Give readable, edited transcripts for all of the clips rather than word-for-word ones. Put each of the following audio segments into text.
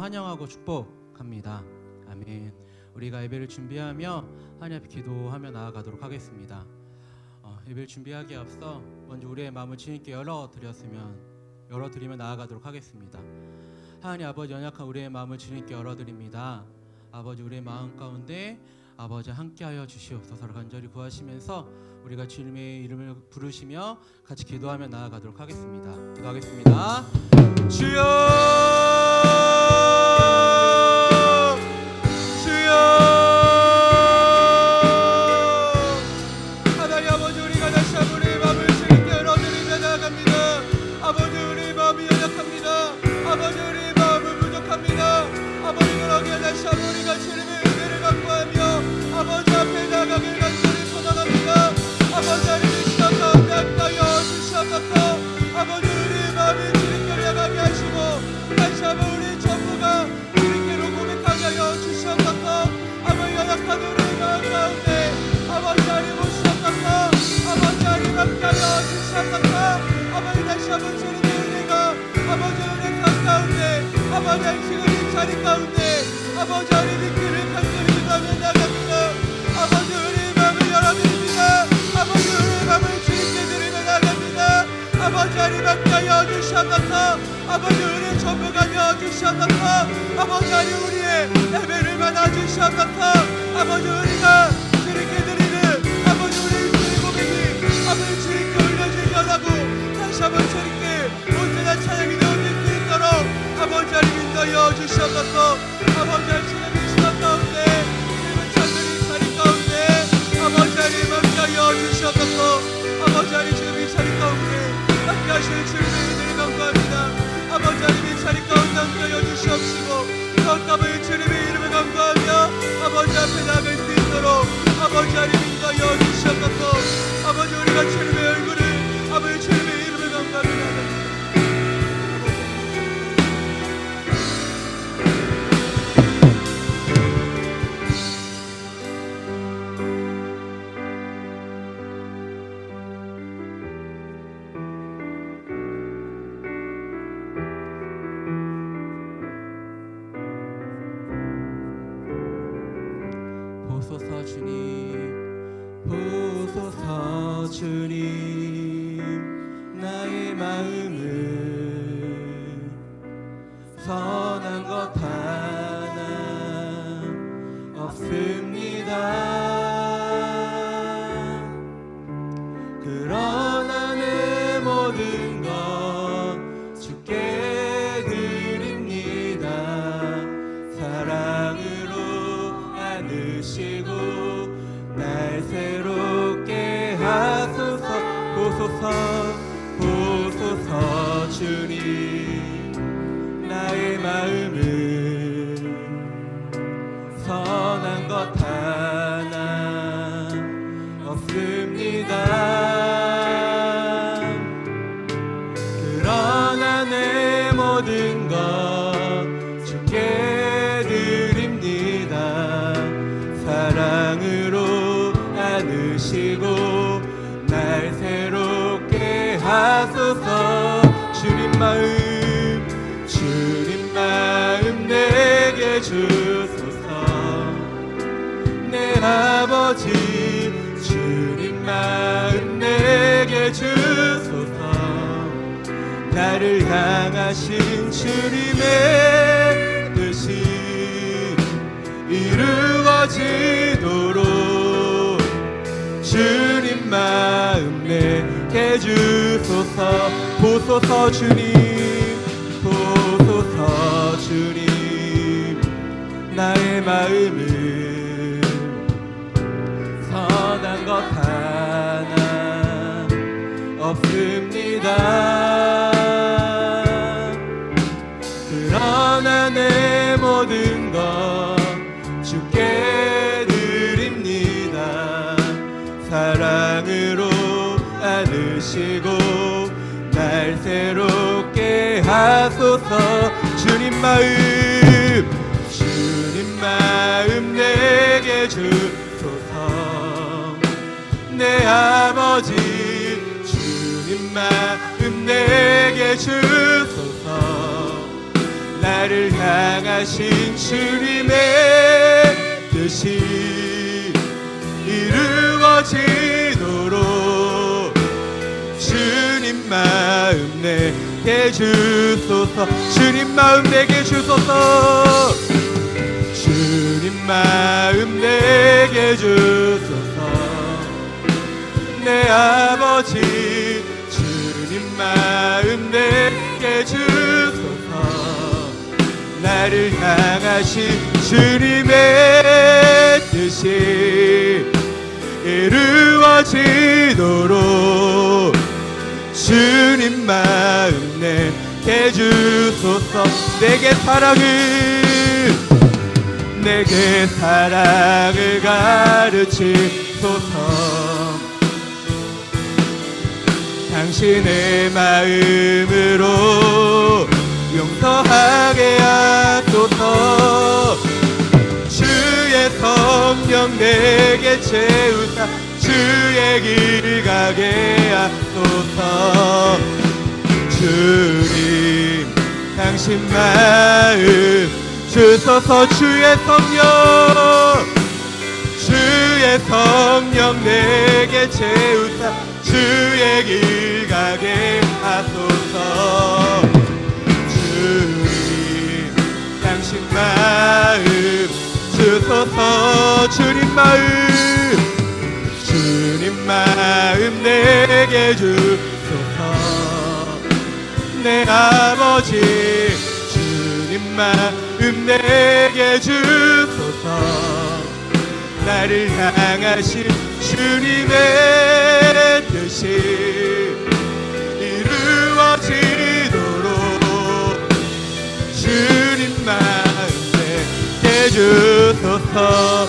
환영하고 축복합니다. 아멘. 우리가 예배를 준비하며 하나님 앞에 기도하며 나아가도록 하겠습니다. 예배를 준비하기에 앞서 먼저 우리의 마음을 주님께 열어드리며 나아가도록 하겠습니다. 하나님 아버지, 연약한 우리의 마음을 주님께 열어드립니다. 아버지, 우리의 마음 가운데 아버지 함께하여 주시옵소서를 간절히 구하시면서 우리가 주님의 이름을 부르시며 같이 기도하며 나아가도록 하겠습니다. 기도하겠습니다. 주여, 주여. 하나님 아버지, 우리가 다시 한번 우리의 마음을 주님께 열어드리며 나아갑니다. 아버지, 우리의 마음이 연약합니다. 아버지, 우리의 마음은 부족합니다. 아버지, 그러기에 다시 한번 우리가 주님의 은혜를 간구하며 아버지 앞에 나가길 간절히 소망합니다. 아버지, 하나님 이 시간 가운데 함께하여 주시옵소서. 아버지, 우리의 마음이 주님께로 향하게 하시고 다시 한번 우리 전부가 주님께로 고백하게 하여 주시옵소서. 아버지, 연약한 우리의 마음 가운데 아버지 하나님 오시옵소서. 아버지 하나님 함께하여 주시옵소서. 아버지, 다시 한번 주님의 은혜가 아버지 은혜 상 가운데 아버지 지금 이 자리 가운데 아버지 하나님 있기를 간절히 기도하며 나갑니다. 아버지, 우리의 마음을 열어드립니다. 아버지, 우리의 마음을 주님께 드리며 나갑니다. 아버지 하나님 함께하여 주시옵소서. 아버지, 우리의 전부가 되어주시옵소서. 아버지 하나님, 우리의 예배를 받아주시옵소서. 아버지, 우리가 주님께 드리는 아버지 우리의 주의 고백이 아버지 주님께 올려지게 하라고 다시 한번 주님께 온전한 찬양이 되어질 수 있도록 아버지 하나님 인도하여 주시옵소서. 아버지 하나님, 지금 이 시간 가운데 주님의 찬들이 자리 가운데 아버지 하나님 함께하여 주시옵소서. 아버지 하나님, 지금 이 자리 가운데 함께하시는 주님의 은혜를 간구합니다. 아버지 하나님, 이 자리 가운데 함께하여 주시옵시고 더욱더 주님의 이름을 간구하며 아버지 앞에 나갈 수 있도록 아버지 하나님 인도하여 주시옵소서. 아버지, 우리가 주님의 얼굴을 아버지 주님의 이름을 간구하며 나갑니다. 보소서 주님, 보소서 주님, 나의 마음은 선한 것 하나 없습니다. 그러나 내 모든 것 주께 드립니다. 사랑으로 안으시고 날 새롭게 하소서. 보소서, 보소서 주님, 나의 마음은 선한 것 하나 없습니다. 그러나 내 모든 것 주께 드립니다. 사랑으로 안으시고 날 새롭게 하소서. 주님 마음 내게 주소서. 내 아버지, 주님 마음 내게 주소서. 나를 향하신 주님의 뜻이 이루어지도록 주님 마음 내게 주소서. 보소서 주님, 보소서 주님, 나의 마음은 선한 것 하나 없습니다. 그러나 내 모든 것 주께 드립니다. 사랑으로 안으시고 날 새롭게 하소서. 주님 마음 내게 주소서. 내 아버지, 주님 마음 내게 주소서. 날 나를 향하신 주님의 뜻이 이루어지도록 주님 마음 내게 주소서. 주님 마음 내게 주소서. 주님 마음 내게 주소서. 내 아버지 주님 마음 내게 주소서. 나를 향하신 주님의 뜻이 이루어지도록 주님 마음 내게 주소서. 내게 사랑을 가르치소서. 당신의 마음으로 용서하게 하소서. 주의 성령 내게 채우사 주의 길 가게 하소서. 주님 당신 마음 주소서. 주의 성령 내게 채우사 주의 길 가게 하소서. 주님 당신 마음 주소서. 주님 마음 내게 주소서. 내 아버지 주님 마음 내게 주소서. 나를 향하신 주님의 뜻이 이루어지도록 주님 마음 내게 주소서.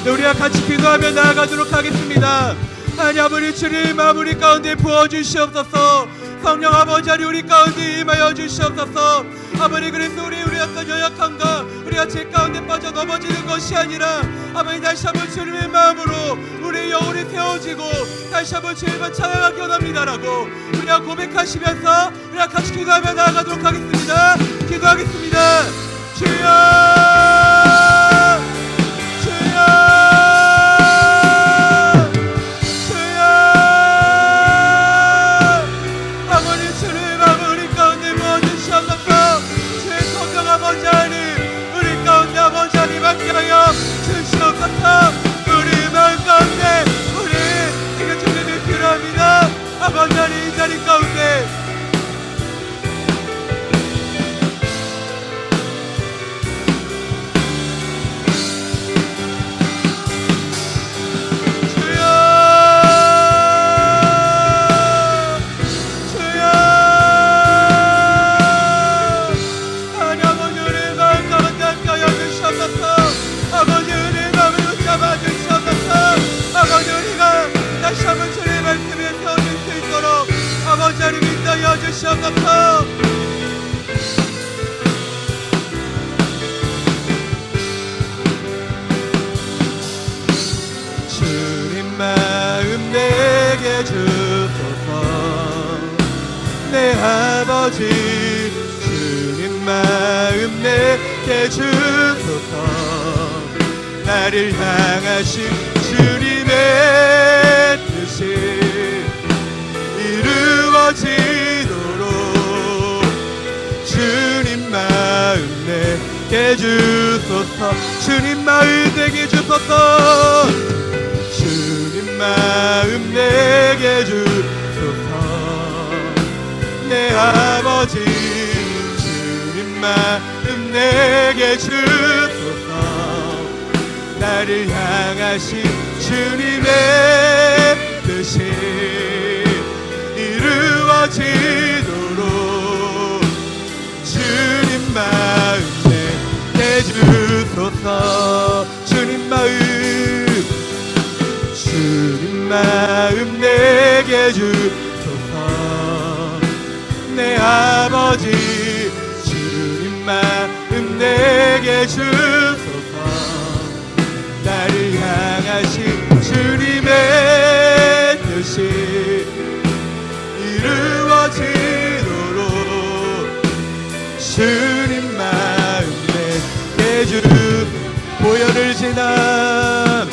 우리가 같이 기도하며 나아가도록 하겠습니다. 하나님 아버지 주님 마음 우리 가운데 부어주시옵소서. 성령 아버지 우리 가운데 임하여 주시옵소서. 아버지 그래서 우리 어떤 연약함과 우리가 죄 가운데 빠져 넘어지는 것이 아니라 아버지 다시 한번 주님의 마음으로 우리의 영혼이 태워지고 다시 한번 주님만 찬양하기 원합니다라고 우리가 고백하시면서 우리가 같이 기도하며 나아가도록 하겠습니다. 기도하겠습니다. 주여 우리 마음 가운데 우리 지금 주님이 필요합니다. 아버지 하나님 이 자리 가운데 다시 한번 주님의 말씀에 세워질 수 있도록 아버지 하나님 인도하여 주시옵소서. 주님 마음 내게 주소서. 내 아버지 주님 마음 내게 주소서. 나를 향하신 주님의 뜻이 이루어지도록 주님 마음 내게 주소서. 주님 마음 내게 주소서. 주님 마음 내게 주소서. 내 아버지 주님 마음 내게 주소서. 나를 향하신 주님의 뜻이 이루어지도록 주님 마음 내게 주소서. 주님 마음 내게 주소서. 내 아버지 주님 마음 내게 주소서. 나를 향하신 주님의 뜻이 이루어지도록 주님 마음 주 보혈을 지나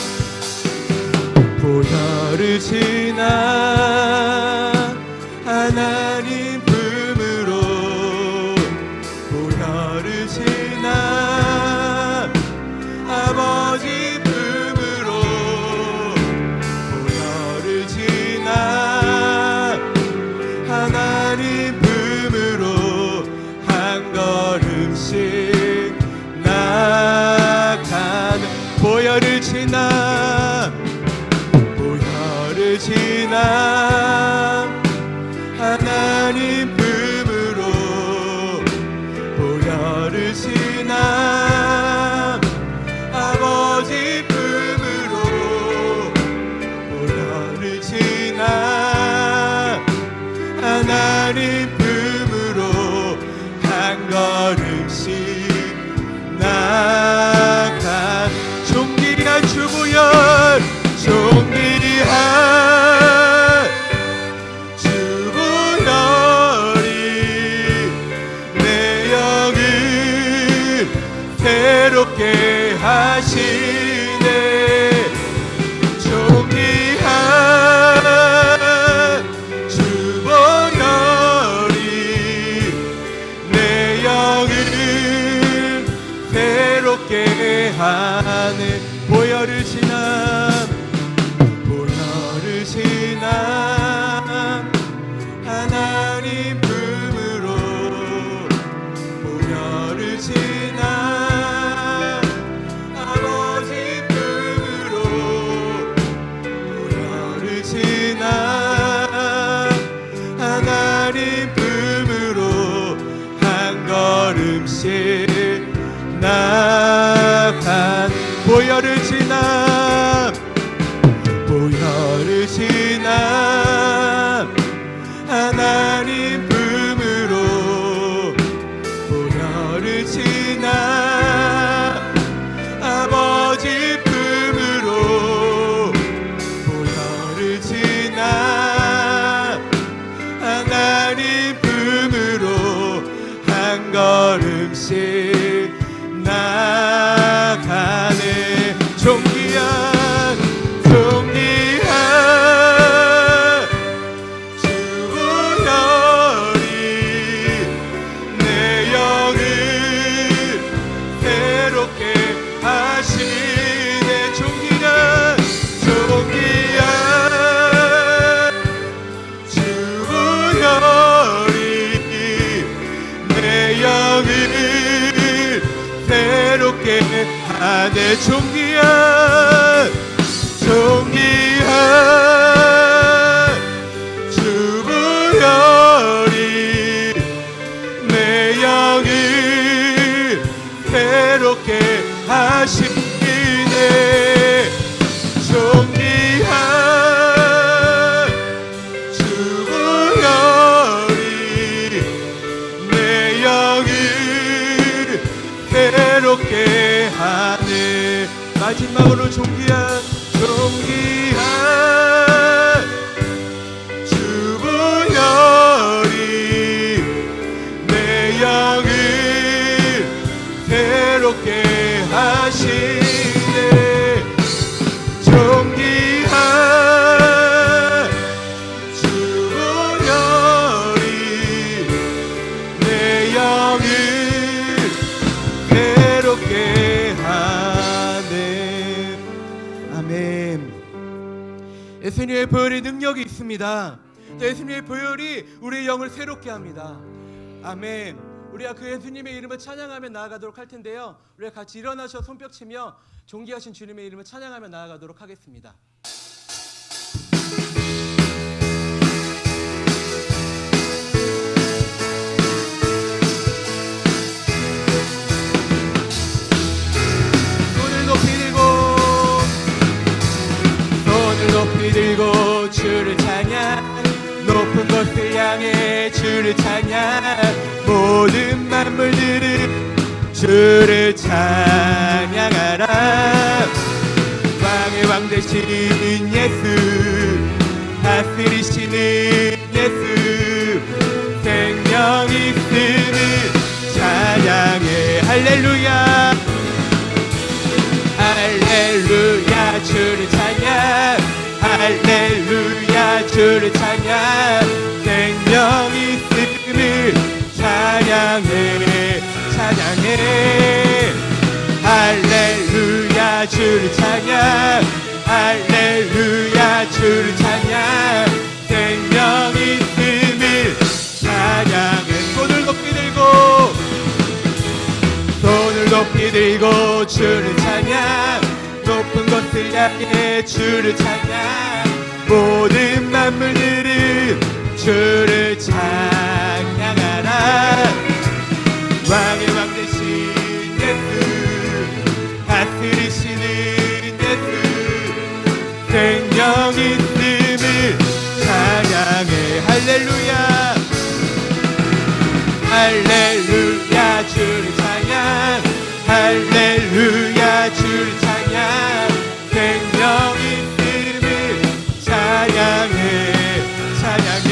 보혈을 지나 하나님 품으로 보혈을 지나 아버지 품으로 보혈을 지나 하나님 품으로 한 걸음씩 나가는 보혈을 지나 보혈을 지나 하나님 품으로 보혈을 지나 아버지 품으로 보혈을 지나 하나님 품으로 한 걸음씩 나간 존귀한 주보혈 존귀한 주보혈이 내 영을 새롭게 하시네 존귀한 주보혈이 내 영을 새롭게 하네 보혈을 지나 보혈을 지나 하나님 품으로 보혈을 지나 아버지 품으로 보혈을 지나 하나님 품으로 한 걸음씩 나간 보혈을 지나 보혈을 지나 하나님 품으로 보혈을 지나 아버지 품으로 보혈을 지나 하나님 품으로 한 걸음씩 나가네 존귀한 주보혈이 내 영을 새롭게 하시네 존귀한 주보혈이 내 영을 새롭게 하네 존귀한 주보혈이 내 영을 새롭게 하시네 존귀한 주보혈이 내 영을 새롭게 하네 마지막으로 존귀한 주보혈이 내 영을 새롭게 하시네 존귀한 주보혈이 내 영을 새롭게 하네 아멘. 예수님의 보혈의 능력이 있습니다. 예수님의 보혈이 우리의 영을 새롭게 합니다. 아멘. 우리가 그 예수님의 이름을 찬양하며 나아가도록 할 텐데요. 우리가 같이 일어나셔 손뼉치며 존귀하신 주님의 이름을 찬양하며 나아가도록 하겠습니다. 손을 높이 들고 주를 찬양 높은 곳을 향해 주를 찬양 모든 만물들은 주를 찬양하라 왕의 왕 되신 예수 다스리시는 예수 생명 있음을 찬양해 할렐루야 찬양해. 할렐루야 주를 찬양. 할렐루야 주를 찬양. 생명 있음을 찬양해. 손을 높이 들고 주를 찬양. 높은 곳을 향해 주를 찬양. 모든 만물들은 주를 찬양하라. 왕의 왕 되신 예수, 다스리시는 예수, 생명 있음을 찬양해. 할렐루야. 할렐루야 주를 찬양. 할렐루야 주를 찬양. 생명 있음을 찬양해. 찬양해.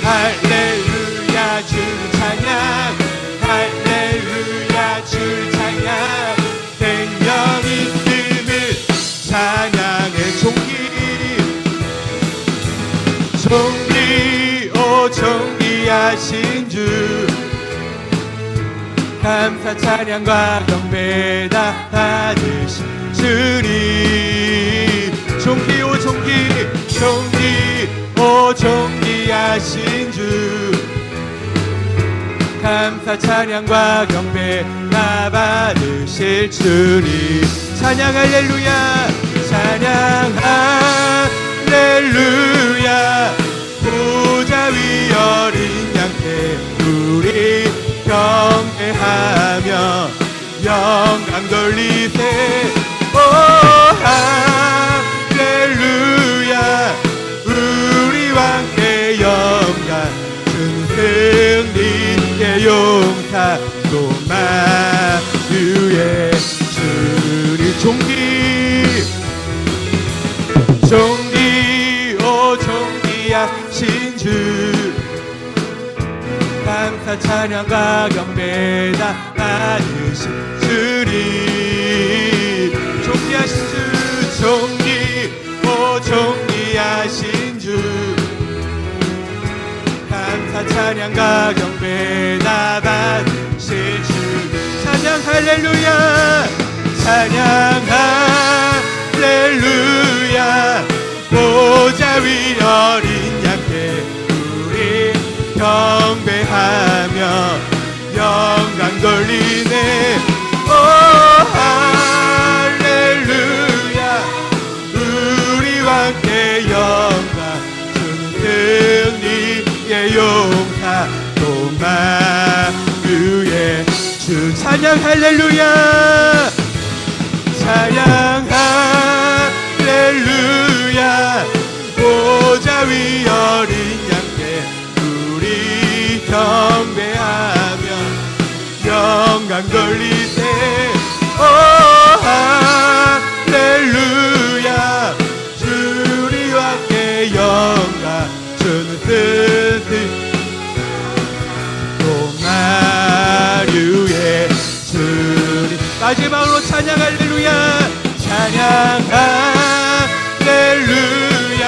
할렐루야 주를 찬양. 할렐루야 주를 찬양. 생명 있음을 찬양해. 종기 오 종기하신 주, 감사 찬양과 경배 다 받으신 주님. 종기 오 종기하신 주, 감사 찬양과 경배 다 받으실 주님. 찬양 할렐루야. 찬양 할렐루야. 보좌 위 어린 양께 우리 경배하며 영광 돌리세. 오 할렐루야. 우리 왕께 영광, 준 승리의 용사 고마유의 주리. 종기 오 종기하신 주, 감사 찬양과 경배 다 받으신 주리. 종기하신 주, 종기 오 종기하신 주, 감사 찬양과 경배 다 받으실 주. 찬양 할렐루야. 찬양 할렐루야. 보좌 위 어린 양께 우리 경배하며 영광 돌리네. 오 할렐루야. 우리 왕께 영광, 주는 승리의 용사 고마유의 주. 찬양 할렐루야. 찬양 할렐루야. 보좌 위 어린 양께 우리 경배하며 영광 돌리세. 오 할렐루야. 주리 왕께 영광, 주는 뜻을 고마유의 주리. 마지막으로 찬양 할렐루야. 찬양 할렐루야.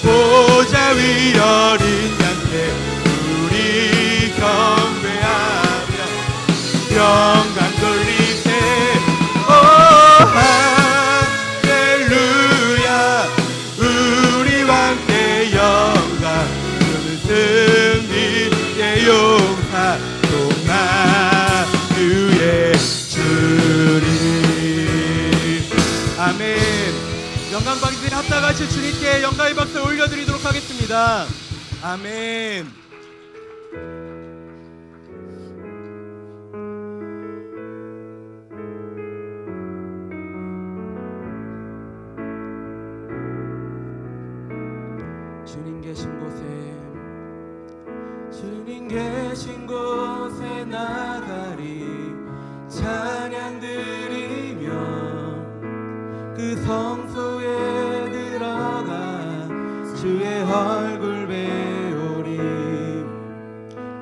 보좌 위 어린 양께 우리 경배하며 영광 돌리세. 오 할렐루야. 우리 왕께 영광, 주는 승리의 용사 고마유의 주리. 아멘. 영광 방지들이 합다같이 주님께 영광의 박수 올려드리도록 하겠습니다. 아멘. 주님 계신 곳에, 주님 계신 곳에 나가리 찬양 드리며 그 성소에 들어가 주의 얼굴 배우리.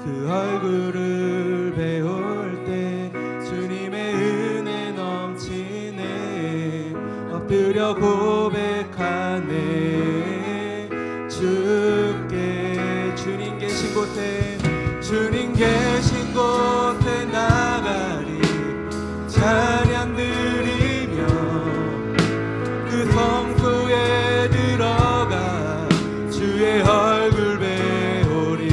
그 얼굴을 배울 때 주님의 은혜 넘치네. 엎드려 고백하네. 주께 주님 계신 곳에, 주님 계신 곳 찬양 드리며 그 성소에 들어가 주의 얼굴 배우리.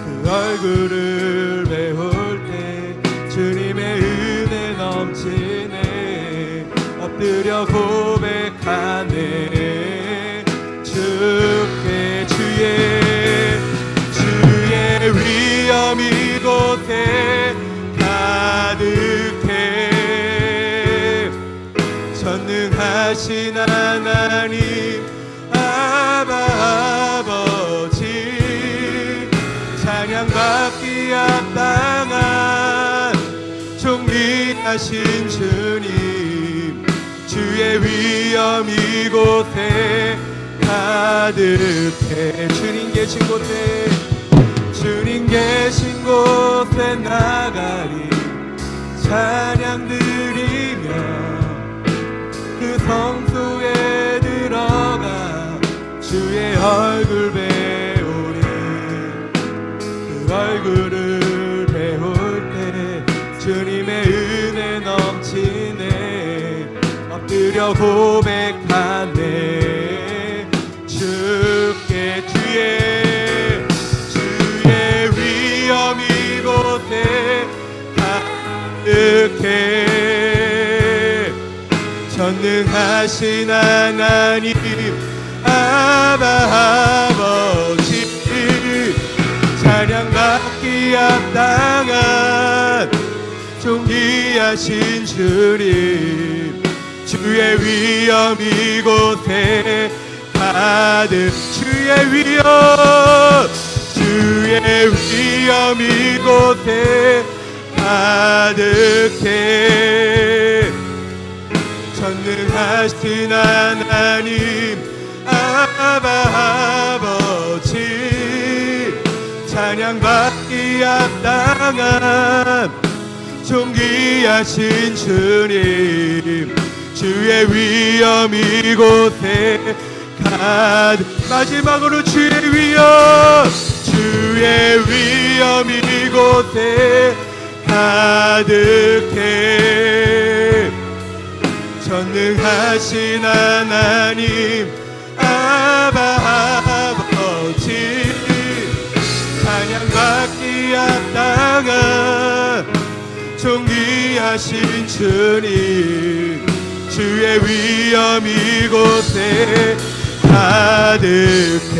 그 얼굴을 배울 때 주님의 은혜 넘치네. 엎드려 고백하네. 주께 주의 위엄 이곳에 가득해. 전능하신 하나님 아버지, 찬양받기 합당한 존귀하신 주님, 주의 위엄 이곳에 가득해. 주님 계신 곳에, 주님 계신 곳에 나가리. 찬양 드리며 그 성소에 들어가 주의 얼굴 배우리. 그 얼굴을 배울 때 주님의 은혜 넘치네. 엎드려 고백하네. 주께 주의 위엄 이곳에 가득해. 전능하신 하나님 아버지, 찬양받기 합당한 존귀하신 주님, 주의 위엄 이곳에 가득. 주의 위엄 이곳에 가득해. 전능하신 하나님 아버지, 찬양받기 합당한 존귀하신 주님, 주의 위엄 이곳에 가득. 마지막으로 주의 위엄 이곳에 가득해. 전능하신 하나님 아버지, 찬양받기 합당한 존귀하신 주님, 주의 위엄 이곳에 가득해.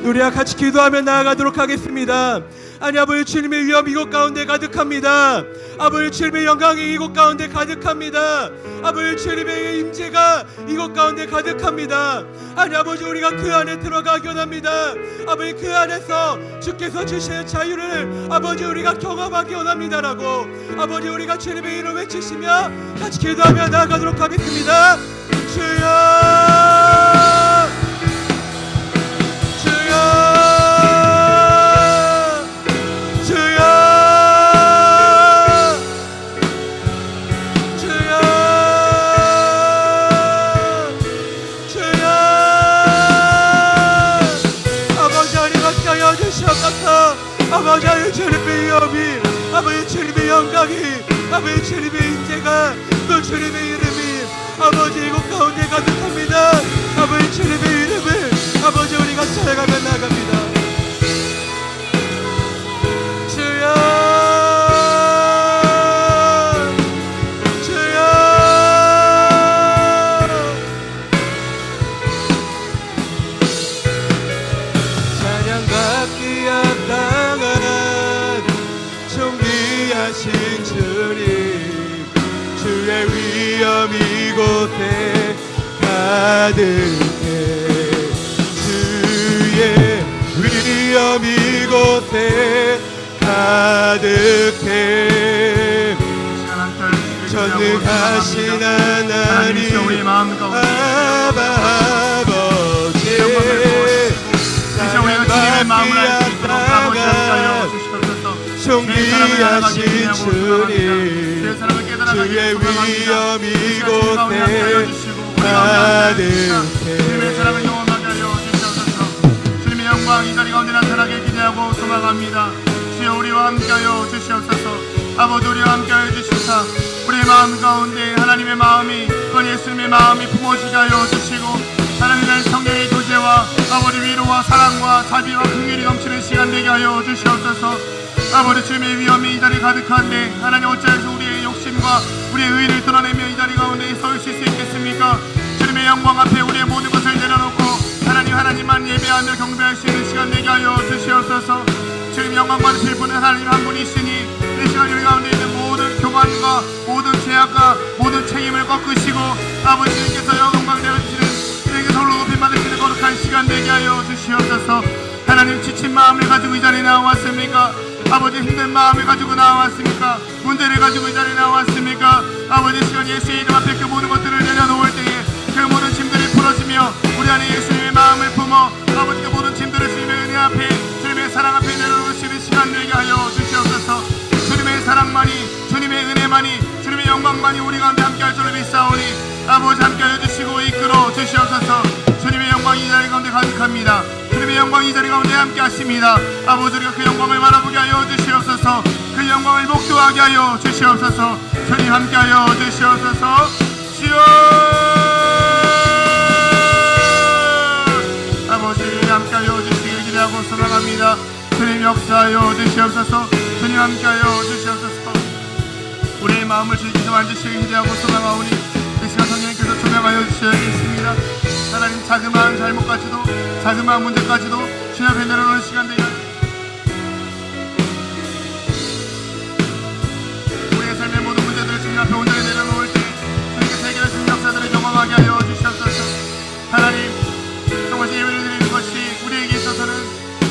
우리와 같이 기도하며 나아가도록 하겠습니다. 아버지, 주님의 위엄 이곳 가운데 가득합니다. 아버지, 주님의 영광이 이곳 가운데 가득합니다. 아버지, 주님의 임재가 이곳 가운데 가득합니다. 아버지, 우리가 그 안에 들어가기 원합니다. 아버지, 그 안에서 주께서 주시는 자유를 아버지 우리가 경험하기 원합니다라고 아버지 우리가 주님의 이름 외치시며 같이 기도하며 나아가도록 하겠습니다. 주여, 아버지, 주님의 위엄이, 아버지 주님의 영광이, 아버지 주님의 인재가, 또 주님의 이름이 아버지 이곳 가운데 가득합니다. 아버지 주님의 이름을 아버지 우리가 찬양하며 나갑니다. 주여, 찬양받기 합당한 존귀하신 주님, 주의 위엄 이곳에 가득해. 주의 위엄 이곳에 가득해. 전능하신 하나님 아버지, 찬양받기 합당한 존귀하신 주님, 주의 위엄 이곳에 가득해. 주님의 사랑을 영원하게 하여 주시옵소서. 주님의 영광 이 자리 가운데 나타나게 기대하고 소망합니다. 주여, 우리와 함께하여 주시옵소서. 아버지, 우리와 함께하여 마음 가운데 하나님의 마음이 그 예수님의 마음이 품어지게 하여 주시고 하나님의 성령의 교제와 아버지 위로와 사랑과 자비와 긍휼이 넘치는 시간 되게 하여 주시옵소서. 아버지 주님의 위엄이 이 자리 가득한데 하나님 어찌해서 우리의 욕심과 우리의 의를 드러내며 이 자리 가운데 서 있을 수 있겠습니까? 주님의 영광 앞에 우리의 모든 것을 내려놓고 하나님만 예배하며 경배할 수 있는 시간 되게 하여 주시옵소서. 주님 영광 받으실 분은 하나님 한 분이시니 이 시간 우리 가운데 있는 모든 교만과 모든 죄악과 모든 책임을 꺾으시고 아버지 주님께서 영광 내어주시는 우리에게 서로 높임 받으시는 거룩한 시간 되게 하여 주시옵소서. 하나님 지친 마음을 가지고 이 자리에 나왔습니까? 아버지 힘든 마음을 가지고 나왔습니까? 문제를 가지고 이 자리에 나왔습니까? 아버지 시간 예수의 이름 앞에 그 모든 것들을 내려놓을 때에 그 모든 짐들이 풀어지며 우리 안에 예수님의 마음을 품어 아버지 그 모든 짐들을 주님의 은혜 앞에 주님의 사랑 앞에 내려놓으시는 시간 되게 하여 주시옵소서. 주님의 사랑만이 주님의 은혜만이 주님의 영광만이 우리 가운데 함께할 줄을 믿사오니 아버지 함께하여 주시고 이끌어 주시옵소서. 주님의 영광이 이 자리 가운데 가득합니다. 주님의 영광이 이 자리 가운데 함께하십니다. 아버지 우리가 그 영광을 바라보게 하여 주시옵소서. 그 영광을 목도하게 하여 주시옵소서. 주님 함께하여 주시옵소서. 주여 아버지 함께하여 주시길 기대하고 소망합니다. 주님 역사하여 주시옵소서. 주님 함께하여 주시옵소서. 우리의 마음을 주님께서 만지시길 기대하고 소망하오니 이 시간 성령님께서 조명하여 주셔야겠습니다. 하나님 자그마한 잘못까지도 자그마한 문제까지도 주님 앞에 내려놓는 시간 되게 우리의 삶의 모든 문제들을 주님 앞에 온전히 내려놓을 때 주님께서 해결하신 역사들을 경험하게 하여 주시옵소서. 하나님 정말 예배를 드리는 것이 우리에게 있어서는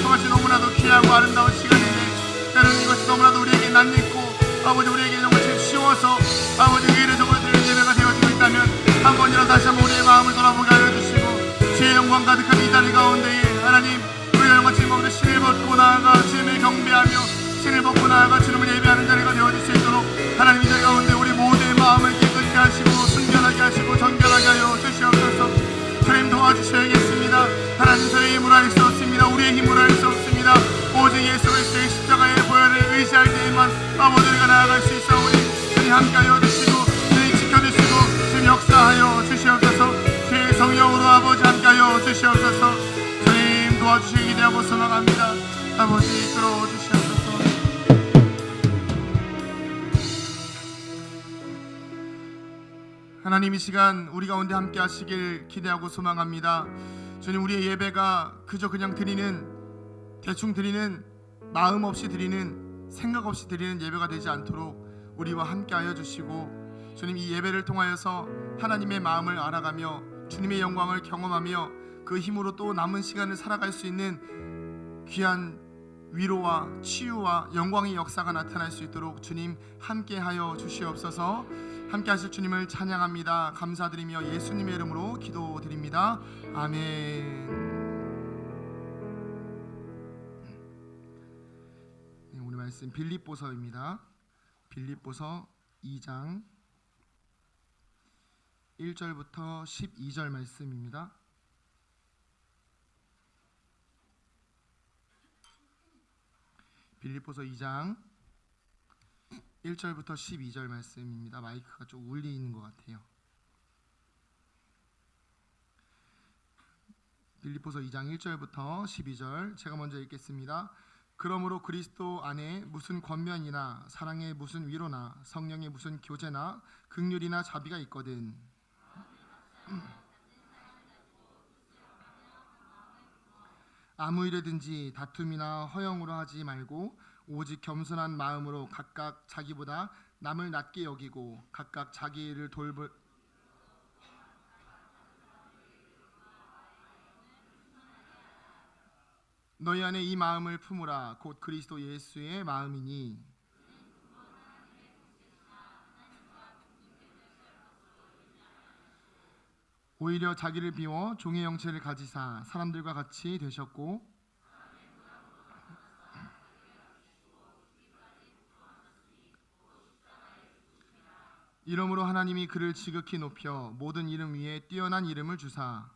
정말 너무나도 귀하고 아름다운 시간인데 때로는 이것이 너무나도 우리에게 낯익고 아버지 우리에게 정말 쉬워서 아버지 의례적으로 드리는 예배가 되어지고 있다면 한 번이라도 다시 한번 우리의 마음을 돌아보게 하여 주시고 주의 영광 가득한 이 자리 가운데에 하나님 우리가 영광 주님으로 신을 벗고 나아가 주님을 경배하며 신을 벗고 나아가 주님을 예배하는 자리가 되어질 수 있도록 하나님 이 자리 가운데 우리 모두의 마음을 깨끗게 하시고 순결하게 하시고 정결하게 하여 주시옵소서. 주님 도와주셔야겠습니다. 하나님 저의 힘으로 할 수 없습니다. 우리의 힘으로 할 수 없습니다. 오직 예수 그리스도의 십자가의 보혈을 의지할 때에만 아버지 우리가 나아갈 수 있사오니 주님 함께하여 주시고 주님 지켜주시고 주님 역사하여 주시옵소서. 주의 성령으로 아버지 함께하여 주시옵소서. 주님 도와주시기 기대하고 소망합니다. 아버지 이끌어 주시옵소서. 하나님 이 시간 우리 가운데 함께 하시길 기대하고 소망합니다. 주님 우리의 예배가 그저 그냥 드리는 대충 드리는 마음 없이 드리는 생각 없이 드리는 예배가 되지 않도록 우리와 함께 하여 주시고 주님 이 예배를 통하여서 하나님의 마음을 알아가며 주님의 영광을 경험하며 그 힘으로 또 남은 시간을 살아갈 수 있는 귀한 위로와 치유와 영광의 역사가 나타날 수 있도록 주님 함께 하여 주시옵소서. 함께 하실 주님을 찬양합니다. 감사드리며 예수님의 이름으로 기도드립니다. 아멘. 네, 오늘 말씀 빌립보서입니다. 빌립보서 2장 1절부터 12절 말씀입니다. 빌립보서 2장 1절부터 12절 말씀입니다. 마이크가 좀 울리는 것 같아요. 빌립보서 2장 1절부터 12절 제가 먼저 읽겠습니다. 그러므로 그리스도 안에 무슨 권면이나 사랑의 무슨 위로나 성령의 무슨 교제나 긍휼이나 자비가 있거든 아무 일에든지 다툼이나 허영으로 하지 말고 오직 겸손한 마음으로 각각 자기보다 남을 낮게 여기고 각각 자기 일을 돌볼 너희 안에 이 마음을 품으라. 곧 그리스도 예수의 마음이니 오히려 자기를 비워 종의 형체를 가지사 사람들과 같이 되셨고 이러므로 하나님이 그를 지극히 높여 모든 이름 위에 뛰어난 이름을 주사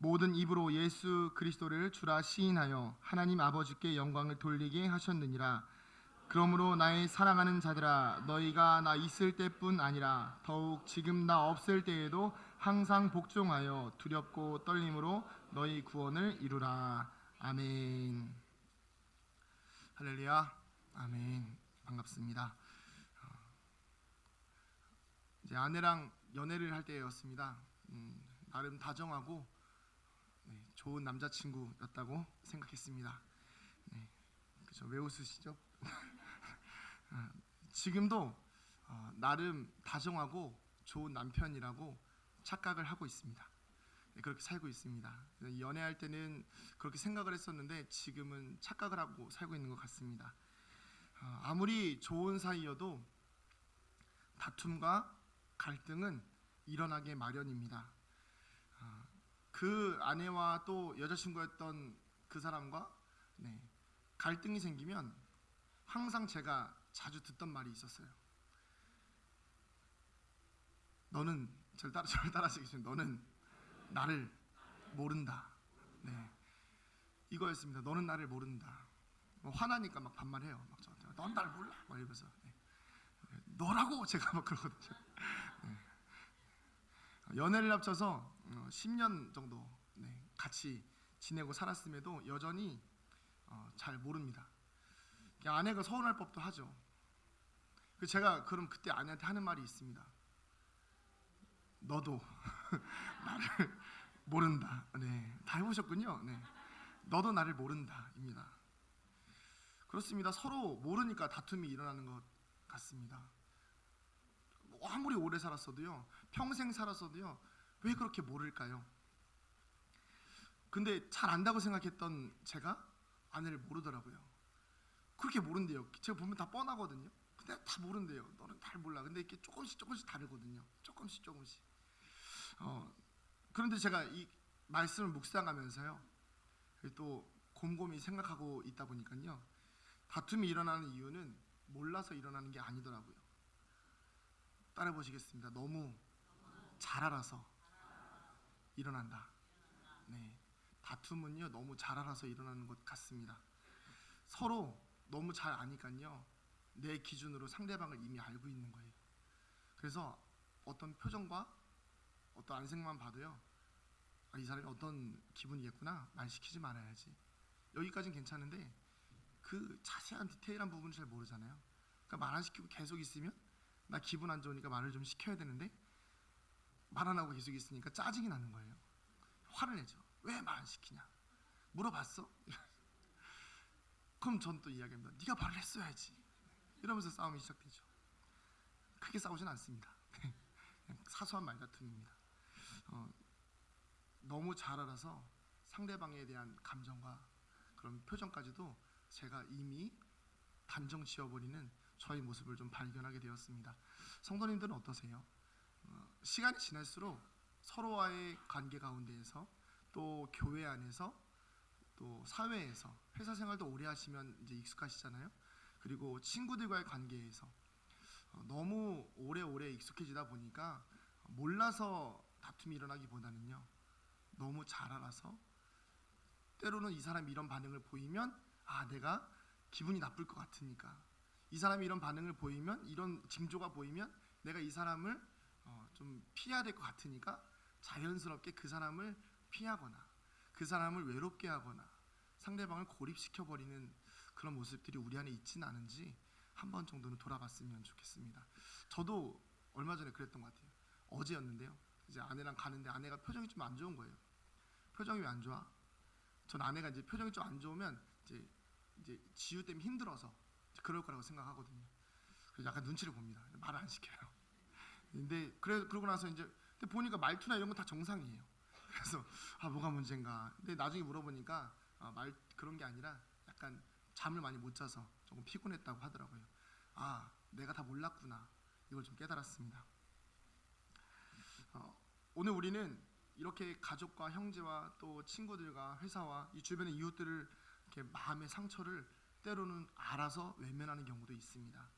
모든 입으로 예수 그리스도를 주라 시인하여 하나님 아버지께 영광을 돌리게 하셨느니라. 그러므로 나의 사랑하는 자들아, 너희가 나 있을 때뿐 아니라 더욱 지금 나 없을 때에도 항상 복종하여 두렵고 떨림으로 너희 구원을 이루라. 아멘. 할렐루야. 아멘. 반갑습니다. 이제 아내랑 연애를 할 때였습니다. 나름 다정하고 좋은 남자친구였다고 생각했습니다. 그렇죠. 왜 웃으시죠? 지금도 나름 다정하고 좋은 남편이라고 착각을 하고 있습니다. 그렇게 살고 있습니다. 연애할 때는 그렇게 생각을 했었는데 지금은 착각을 하고 살고 있는 것 같습니다. 아무리 좋은 사이여도 다툼과 갈등은 일어나게 마련입니다. 그 아내와 또 여자친구였던 그 사람과 갈등이 생기면 항상 제가 자주 듣던 말이 있었어요. 너는 저를 따라하시겠습니다. 너는 나를 모른다. 이거였습니다. 너는 나를 모른다. 화나니까 막 반말해요. 막 저한테 넌 날 몰라. 막 이러면서 너라고 제가 막 그러거든요. 연애를 합쳐서 10년 정도 같이 지내고 살았음에도 여전히 잘 모릅니다. 아내가 서운할 법도 하죠. 제가 그럼 그때 아내한테 하는 말이 있습니다. 너도 나를 모른다. 다 해보셨군요. 너도 나를 모른다입니다. 그렇습니다. 서로 모르니까 다툼이 일어나는 것 같습니다. 아무리 오래 살았어도요, 평생 살았어도요, 왜 그렇게 모를까요? 근데 잘 안다고 생각했던 제가 아내를 모르더라고요. 그렇게 모른대요. 제가 보면 다 뻔하거든요. 근데 다 모른대요. 너는 잘 몰라. 근데 이렇게 조금씩 다르거든요. 조금씩. 그런데 제가 이 말씀을 묵상하면서요, 또 곰곰이 생각하고 있다 보니까요, 다툼이 일어나는 이유는 몰라서 일어나는 게 아니더라고요. 따라 보시겠습니다. 너무 잘 알아서 일어난다. 다툼은요, 너무 잘 알아서 일어나는 것 같습니다. 서로 너무 잘 아니까요, 내 기준으로 상대방을 이미 알고 있는 거예요. 그래서 어떤 표정과 어떤 안색만 봐도요, 이 사람이 어떤 기분이겠구나, 말 시키지 말아야지. 여기까지는 괜찮은데 그 자세한 디테일한 부분을 잘 모르잖아요. 그러니까 말 안 시키고 계속 있으면 나 기분 안 좋으니까 말을 좀 시켜야 되는데 말 안 하고 계속 있으니까 짜증이 나는 거예요. 화를 내죠. 왜 말 안 시키냐? 물어봤어? 그럼 전 또 이야기합니다. 네가 말을 했어야지. 이러면서 싸움이 시작되죠. 크게 싸우진 않습니다. 사소한 말다툼입니다. 너무 잘 알아서 상대방에 대한 감정과 그런 표정까지도 제가 이미 단정 지어버리는 저의 모습을 좀 발견하게 되었습니다. 성도님들은 어떠세요? 시간이 지날수록 서로와의 관계 가운데에서 또 교회 안에서 또 사회에서 회사 생활도 오래 하시면 이제 익숙하시잖아요. 그리고 친구들과의 관계에서 너무 오래 익숙해지다 보니까 몰라서 다툼이 일어나기보다는요, 너무 잘 알아서 때로는 이 사람이 이런 반응을 보이면 내가 기분이 나쁠 것 같으니까, 이 사람이 이런 반응을 보이면, 이런 징조가 보이면 내가 이 사람을 좀 피해야 될 것 같으니까 자연스럽게 그 사람을 피하거나 그 사람을 외롭게 하거나 상대방을 고립시켜버리는 그런 모습들이 우리 안에 있지는 않은지 한 번 정도는 돌아봤으면 좋겠습니다. 저도 얼마 전에 그랬던 것 같아요. 어제였는데요. 이제 아내랑 가는데 아내가 표정이 좀 안 좋은 거예요. 표정이 왜 안 좋아? 전 아내가 이제 표정이 좀 안 좋으면 이제 지우 때문에 힘들어서 그럴 거라고 생각하거든요. 그래서 약간 눈치를 봅니다. 말을 안 시켜요. 근데 그러고 나서 이제 근데 보니까 말투나 이런 건 다 정상이에요. 그래서 뭐가 문제인가. 근데 나중에 물어보니까 그런 게 아니라 약간 잠을 많이 못 자서 조금 피곤했다고 하더라고요. 내가 다 몰랐구나. 이걸 좀 깨달았습니다. 오늘 우리는 이렇게 가족과 형제와 또 친구들과 회사와 이 주변의 이웃들을 이렇게 마음의 상처를 때로는 알아서 외면하는 경우도 있습니다.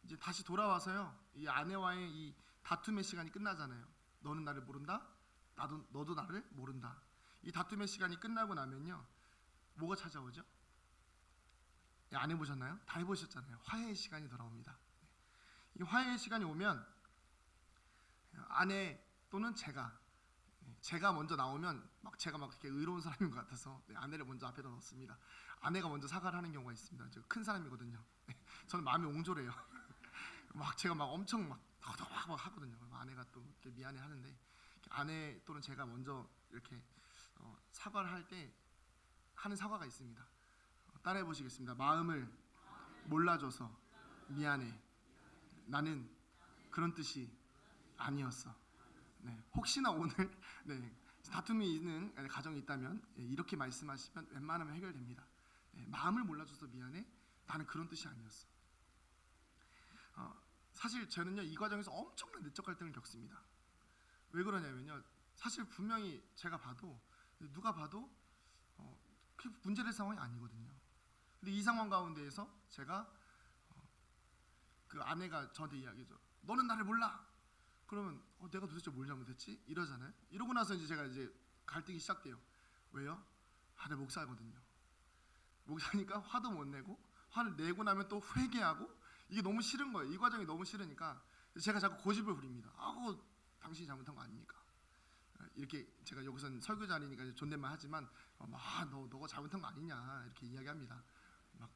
이제 다시 돌아와서요, 이 아내와의 이 다툼의 시간이 끝나잖아요. 너는 나를 모른다? 너도 나를 모른다. 이 다툼의 시간이 끝나고 나면요, 뭐가 찾아오죠? 안 해보셨나요? 다 해보셨잖아요. 화해의 시간이 돌아옵니다. 이 화해의 시간이 오면 아내 또는 제가 먼저 나오면 제가 이렇게 의로운 사람인 것 같아서 아내를 먼저 앞에다 넣습니다. 아내가 먼저 사과를 하는 경우가 있습니다. 제가 큰 사람이거든요. 저는 마음이 옹졸해요. 제가 엄청 더덕막 하거든요. 아내가 또 이렇게 미안해 하는데, 아내 또는 제가 먼저 이렇게 사과를 할 때 하는 사과가 있습니다. 따라해 보시겠습니다. 마음을 몰라줘서 미안해. 나는 그런 뜻이 아니었어. 혹시나 오늘 다툼이 있는 가정이 있다면 이렇게 말씀하시면 웬만하면 해결됩니다. 마음을 몰라줘서 미안해. 나는 그런 뜻이 아니었어. 사실 저는요, 이 과정에서 엄청난 내적 갈등을 겪습니다. 왜 그러냐면요, 사실 분명히 제가 봐도 누가 봐도 그게 문제될 상황이 아니거든요. 근데 이 상황 가운데에서 제가 그 아내가 저한테 이야기죠. 너는 나를 몰라. 그러면 내가 도대체 뭘 잘못했지? 이러잖아요. 이러고 나서 제가 갈등이 시작돼요. 왜요? 내가 목사거든요. 목사니까 화도 못 내고, 화를 내고 나면 또 회개하고, 이게 너무 싫은 거예요. 이 과정이 너무 싫으니까 제가 자꾸 고집을 부립니다. 당신이 잘못한 거 아닙니까? 이렇게 제가 여기서는 설교자니까 존댓말 하지만 너가 잘못한 거 아니냐 이렇게 이야기합니다.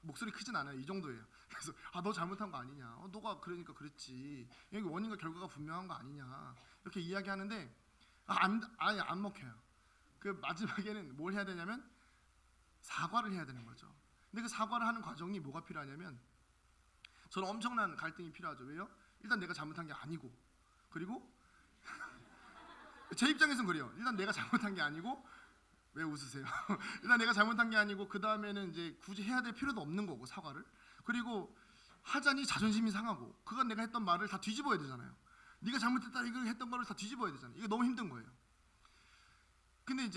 목소리 크진 않아요. 이 정도예요. 그래서 너 잘못한 거 아니냐, 너가 그러니까 그랬지, 여기 원인과 결과가 분명한 거 아니냐 이렇게 이야기하는데 아예 안 먹혀요. 그 마지막에는 뭘 해야 되냐면 사과를 해야 되는 거죠. 근데 그 사과를 하는 과정이 뭐가 필요하냐면, 저는 엄청난 갈등이 필요하죠. 왜요? 일단 내가 잘못한 게 아니고, 그리고 제 입장에서는 그래요. 일단 내가 잘못한 게 아니고, 왜 웃으세요? 일단 내가 잘못한 게 아니고, 그 다음에는 굳이 해야 될 필요도 없는 거고, 사과를. 그리고 하자니 자존심이 상하고, 그간 내가 했던 말을 다 뒤집어야 되잖아요. 네가 잘못했다 이거 했던 거를 다 뒤집어야 되잖아요. 이게 너무 힘든 거예요. 근데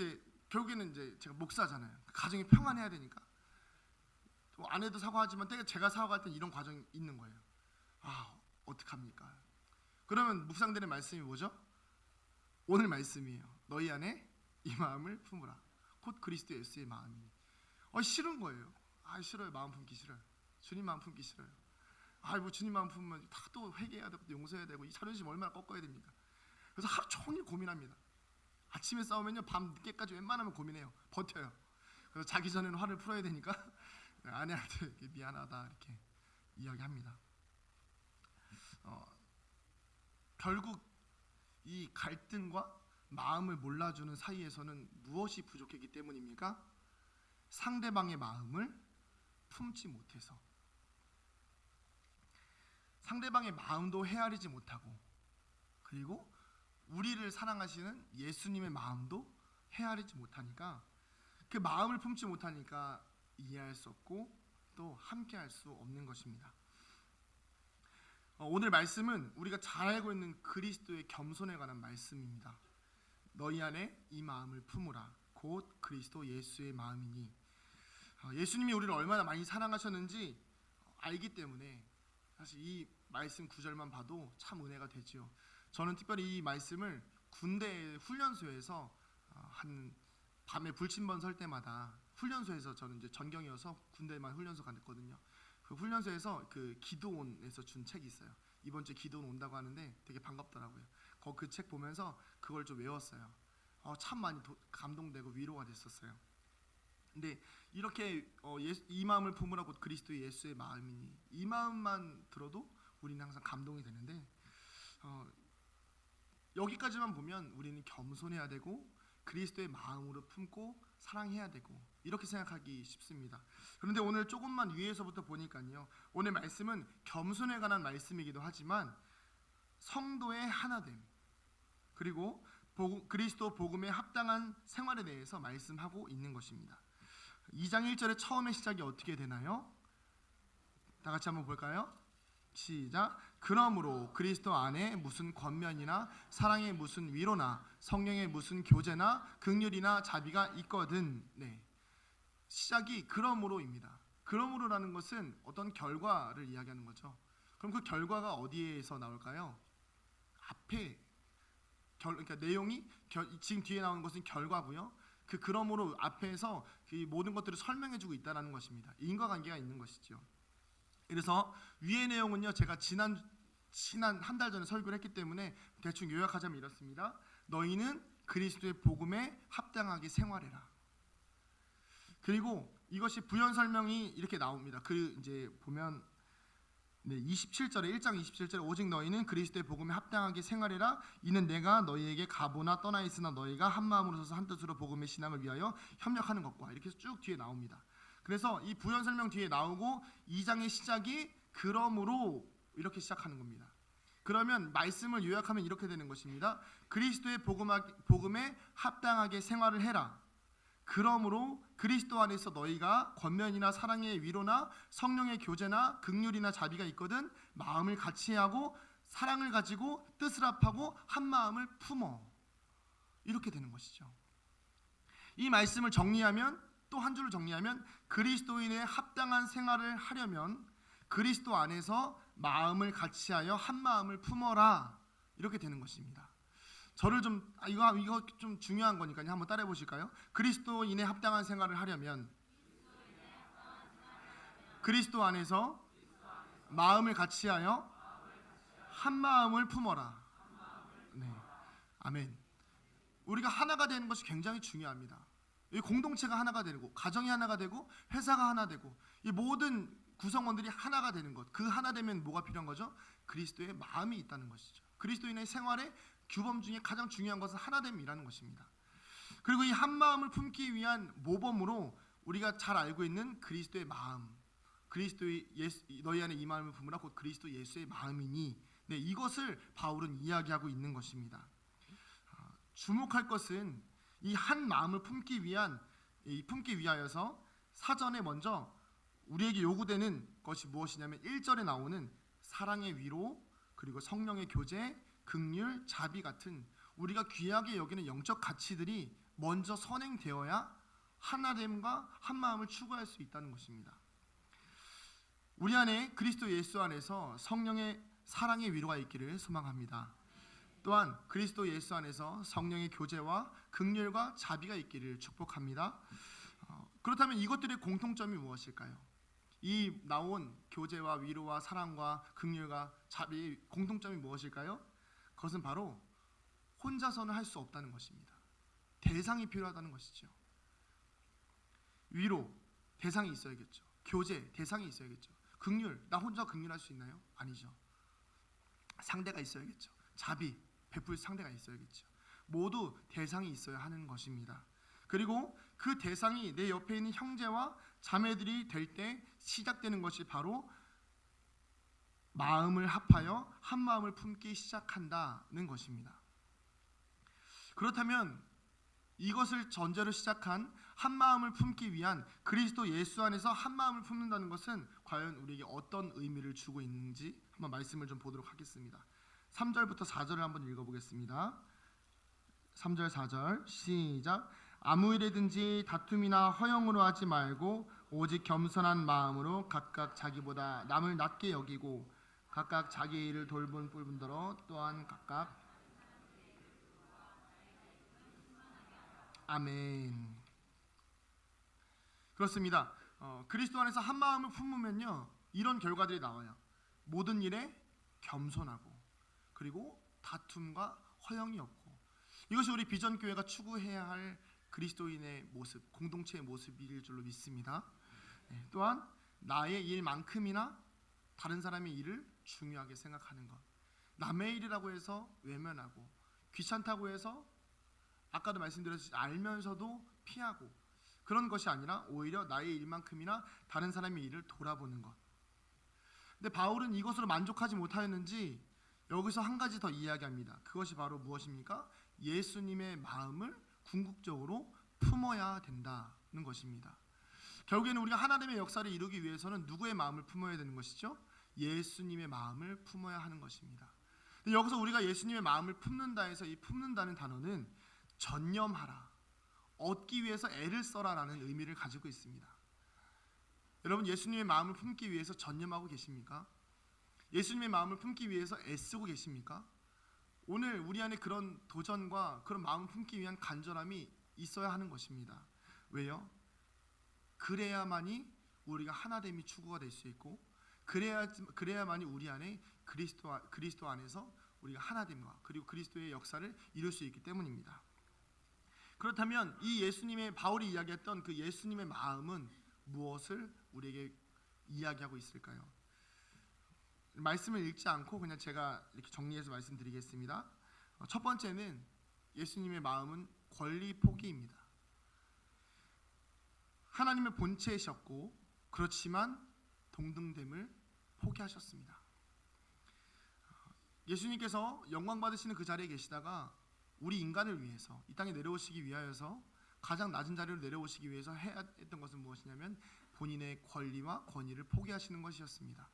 결국에는 제가 목사잖아요. 가정이 평안해야 되니까 또 아내도 사과하지만 제가 사과할 땐 이런 과정이 있는 거예요. 어떡합니까? 그러면 묵상되는 말씀이 뭐죠? 오늘 말씀이에요. 너희 안에 이 마음을 품으라. 곧 그리스도 예수의 마음이니. 싫은 거예요. 싫어요. 마음 품기 싫어요. 주님 마음 품기 싫어요. 주님 마음 품으면 다 또 회개해야 되고 용서해야 되고, 이 자존심 얼마나 꺾어야 됩니까? 그래서 하루 종일 고민합니다. 아침에 싸우면요, 밤 늦게까지 웬만하면 고민해요. 버텨요. 그래서 자기 전에는 화를 풀어야 되니까 아내한테 이렇게 미안하다 이렇게 이야기합니다. 결국 이 갈등과 마음을 몰라주는 사이에서는 무엇이 부족했기 때문입니까? 상대방의 마음을 품지 못해서. 상대방의 마음도 헤아리지 못하고, 그리고 우리를 사랑하시는 예수님의 마음도 헤아리지 못하니까, 그 마음을 품지 못하니까 이해할 수 없고 또 함께할 수 없는 것입니다. 오늘 말씀은 우리가 잘 알고 있는 그리스도의 겸손에 관한 말씀입니다. 너희 안에 이 마음을 품으라. 곧 그리스도 예수의 마음이니. 예수님이 우리를 얼마나 많이 사랑하셨는지 알기 때문에 사실 이 말씀 구절만 봐도 참 은혜가 되지요. 저는 특별히 이 말씀을 군대 훈련소에서 한 밤에 불침번 설 때마다, 훈련소에서 저는 전경이어서 군대만 훈련소 갔거든요. 그 훈련소에서 그 기도원에서 준 책이 있어요. 이번 주에 기도원 온다고 하는데 되게 반갑더라고요. 그 책 보면서 그걸 좀 외웠어요. 참 많이 감동되고 위로가 됐었어요. 근데 이렇게 이 마음을 품으라 곧 그리스도 예수의 마음이니, 이 마음만 들어도 우리는 항상 감동이 되는데, 여기까지만 보면 우리는 겸손해야 되고 그리스도의 마음으로 품고 사랑해야 되고 이렇게 생각하기 쉽습니다. 그런데 오늘 조금만 위에서부터 보니까요, 오늘 말씀은 겸손에 관한 말씀이기도 하지만 성도의 하나됨, 그리고 그리스도 복음에 합당한 생활에 대해서 말씀하고 있는 것입니다. 2장 1절의 처음의 시작이 어떻게 되나요? 다 같이 한번 볼까요? 시작. 그러므로 그리스도 안에 무슨 권면이나 사랑의 무슨 위로나 성령의 무슨 교제나 긍휼이나 자비가 있거든. 시작이 그러므로입니다. 그러므로라는 것은 어떤 결과를 이야기하는 거죠. 그럼 그 결과가 어디에서 나올까요? 앞에 그러니까 내용이 지금 뒤에 나오는 것은 결과고요. 그러므로 앞에서 그 모든 것들을 설명해주고 있다라는 것입니다. 인과관계가 있는 것이죠. 그래서 위의 내용은요, 제가 지난 한 달 전에 설교를 했기 때문에 대충 요약하자면 이렇습니다. 너희는 그리스도의 복음에 합당하게 생활해라. 그리고 이것이 부연 설명이 이렇게 나옵니다. 이제 보면 27절에 1장 27절에 오직 너희는 그리스도의 복음에 합당하게 생활해라. 이는 내가 너희에게 가보나 떠나 있으나 너희가 한 마음으로 서서 한 뜻으로 복음의 신앙을 위하여 협력하는 것과 이렇게 쭉 뒤에 나옵니다. 그래서 이 부연 설명 뒤에 나오고 2장의 시작이 그러므로 이렇게 시작하는 겁니다. 그러면 말씀을 요약하면 이렇게 되는 것입니다. 그리스도의 복음에 합당하게 생활을 해라. 그러므로 그리스도 안에서 너희가 권면이나 사랑의 위로나 성령의 교제나 긍휼이나 자비가 있거든 마음을 같이 하고 사랑을 가지고 뜻을 합하고 한 마음을 품어. 이렇게 되는 것이죠. 이 말씀을 정리하면, 또 한 줄을 정리하면, 그리스도인의 합당한 생활을 하려면 그리스도 안에서 마음을 같이 하여 한 마음을 품어라. 이렇게 되는 것입니다. 저를 이거 좀 중요한 거니까요. 한번 따라해 보실까요? 그리스도인의 합당한 생활을 하려면 그리스도 안에서 마음을 같이 하여 한 마음을 품어라. 네, 아멘. 우리가 하나가 되는 것이 굉장히 중요합니다. 이 공동체가 하나가 되고, 가정이 하나가 되고, 회사가 하나 되고, 이 모든 구성원들이 하나가 되는 것. 그 하나 되면 뭐가 필요한 거죠? 그리스도의 마음이 있다는 것이죠. 그리스도인의 생활에 규범 중에 가장 중요한 것은 하나됨이라는 것입니다. 그리고 이 한 마음을 품기 위한 모범으로 우리가 잘 알고 있는 그리스도의 마음, 너희 안에 이 마음을 품으라 곧 그리스도 예수의 마음이니, 네, 이것을 바울은 이야기하고 있는 것입니다. 주목할 것은 이 한 마음을 품기 위하여서 사전에 먼저 우리에게 요구되는 것이 무엇이냐면 1절에 나오는 사랑의 위로, 그리고 성령의 교제, 긍휼, 자비 같은 우리가 귀하게 여기는 영적 가치들이 먼저 선행되어야 하나됨과 한 마음을 추구할 수 있다는 것입니다. 우리 안에 그리스도 예수 안에서 성령의 사랑의 위로가 있기를 소망합니다. 또한 그리스도 예수 안에서 성령의 교제와 긍휼과 자비가 있기를 축복합니다. 그렇다면 이것들의 공통점이 무엇일까요? 이 나온 교제와 위로와 사랑과 긍휼과 자비의 공통점이 무엇일까요? 그것은 바로 혼자서는 할 수 없다는 것입니다. 대상이 필요하다는 것이죠. 위로, 대상이 있어야겠죠. 교제, 대상이 있어야겠죠. 긍휼, 나 혼자 긍휼할 수 있나요? 아니죠. 상대가 있어야겠죠. 자비, 베풀 상대가 있어야겠죠. 모두 대상이 있어야 하는 것입니다. 그리고 그 대상이 내 옆에 있는 형제와 자매들이 될 때 시작되는 것이 바로 마음을 합하여 한 마음을 품기 시작한다는 것입니다. 그렇다면 이것을 전제로 시작한 한 마음을 품기 위한 그리스도 예수 안에서 한 마음을 품는다는 것은 과연 우리에게 어떤 의미를 주고 있는지 한번 말씀을 좀 보도록 하겠습니다. 3절부터 4절을 한번 읽어보겠습니다. 3절 4절 시작. 아무 일에든지 다툼이나 허영으로 하지 말고 오직 겸손한 마음으로 각각 자기보다 남을 낮게 여기고 각각 자기 일을 돌본 뿐더러 또한 각각 아멘. 그렇습니다. 그리스도 안에서 한 마음을 품으면요 이런 결과들이 나와요. 모든 일에 겸손하고 그리고 다툼과 허영이 없고, 이것이 우리 비전교회가 추구해야 할 그리스도인의 모습, 공동체의 모습일 줄로 믿습니다. 또한 나의 일만큼이나 다른 사람의 일을 중요하게 생각하는 것, 남의 일이라고 해서 외면하고 귀찮다고 해서 아까도 말씀드렸듯이 알면서도 피하고 그런 것이 아니라 오히려 나의 일만큼이나 다른 사람의 일을 돌아보는 것. 근데 바울은 이것으로 만족하지 못하였는지 여기서 한 가지 더 이야기합니다. 그것이 바로 무엇입니까? 예수님의 마음을 궁극적으로 품어야 된다는 것입니다. 결국에는 우리가 하나님의 역사를 이루기 위해서는 누구의 마음을 품어야 되는 것이죠? 예수님의 마음을 품어야 하는 것입니다. 근데 여기서 우리가 예수님의 마음을 품는다 해서 이 품는다는 단어는 전념하라, 얻기 위해서 애를 써라라는 의미를 가지고 있습니다. 여러분, 예수님의 마음을 품기 위해서 전념하고 계십니까? 예수님의 마음을 품기 위해서 애쓰고 계십니까? 오늘 우리 안에 그런 도전과 그런 마음 품기 위한 간절함이 있어야 하는 것입니다. 왜요? 그래야만이 우리가 하나됨이 추구가 될 수 있고, 그래야만이 우리 안에 그리스도 안에서 우리가 하나됨과 그리고 그리스도의 역사를 이룰 수 있기 때문입니다. 그렇다면 이 바울이 이야기했던 그 예수님의 마음은 무엇을 우리에게 이야기하고 있을까요? 말씀을 읽지 않고 그냥 제가 이렇게 정리해서 말씀드리겠습니다. 첫 번째는 예수님의 마음은 권리 포기입니다. 하나님의 본체이셨고 그렇지만 동등됨을 포기하셨습니다. 예수님께서 영광 받으시는 그 자리에 계시다가 우리 인간을 위해서 이 땅에 내려오시기 위하여서 가장 낮은 자리로 내려오시기 위해서 해야 했던 것은 무엇이냐면 본인의 권리와 권위를 포기하시는 것이었습니다.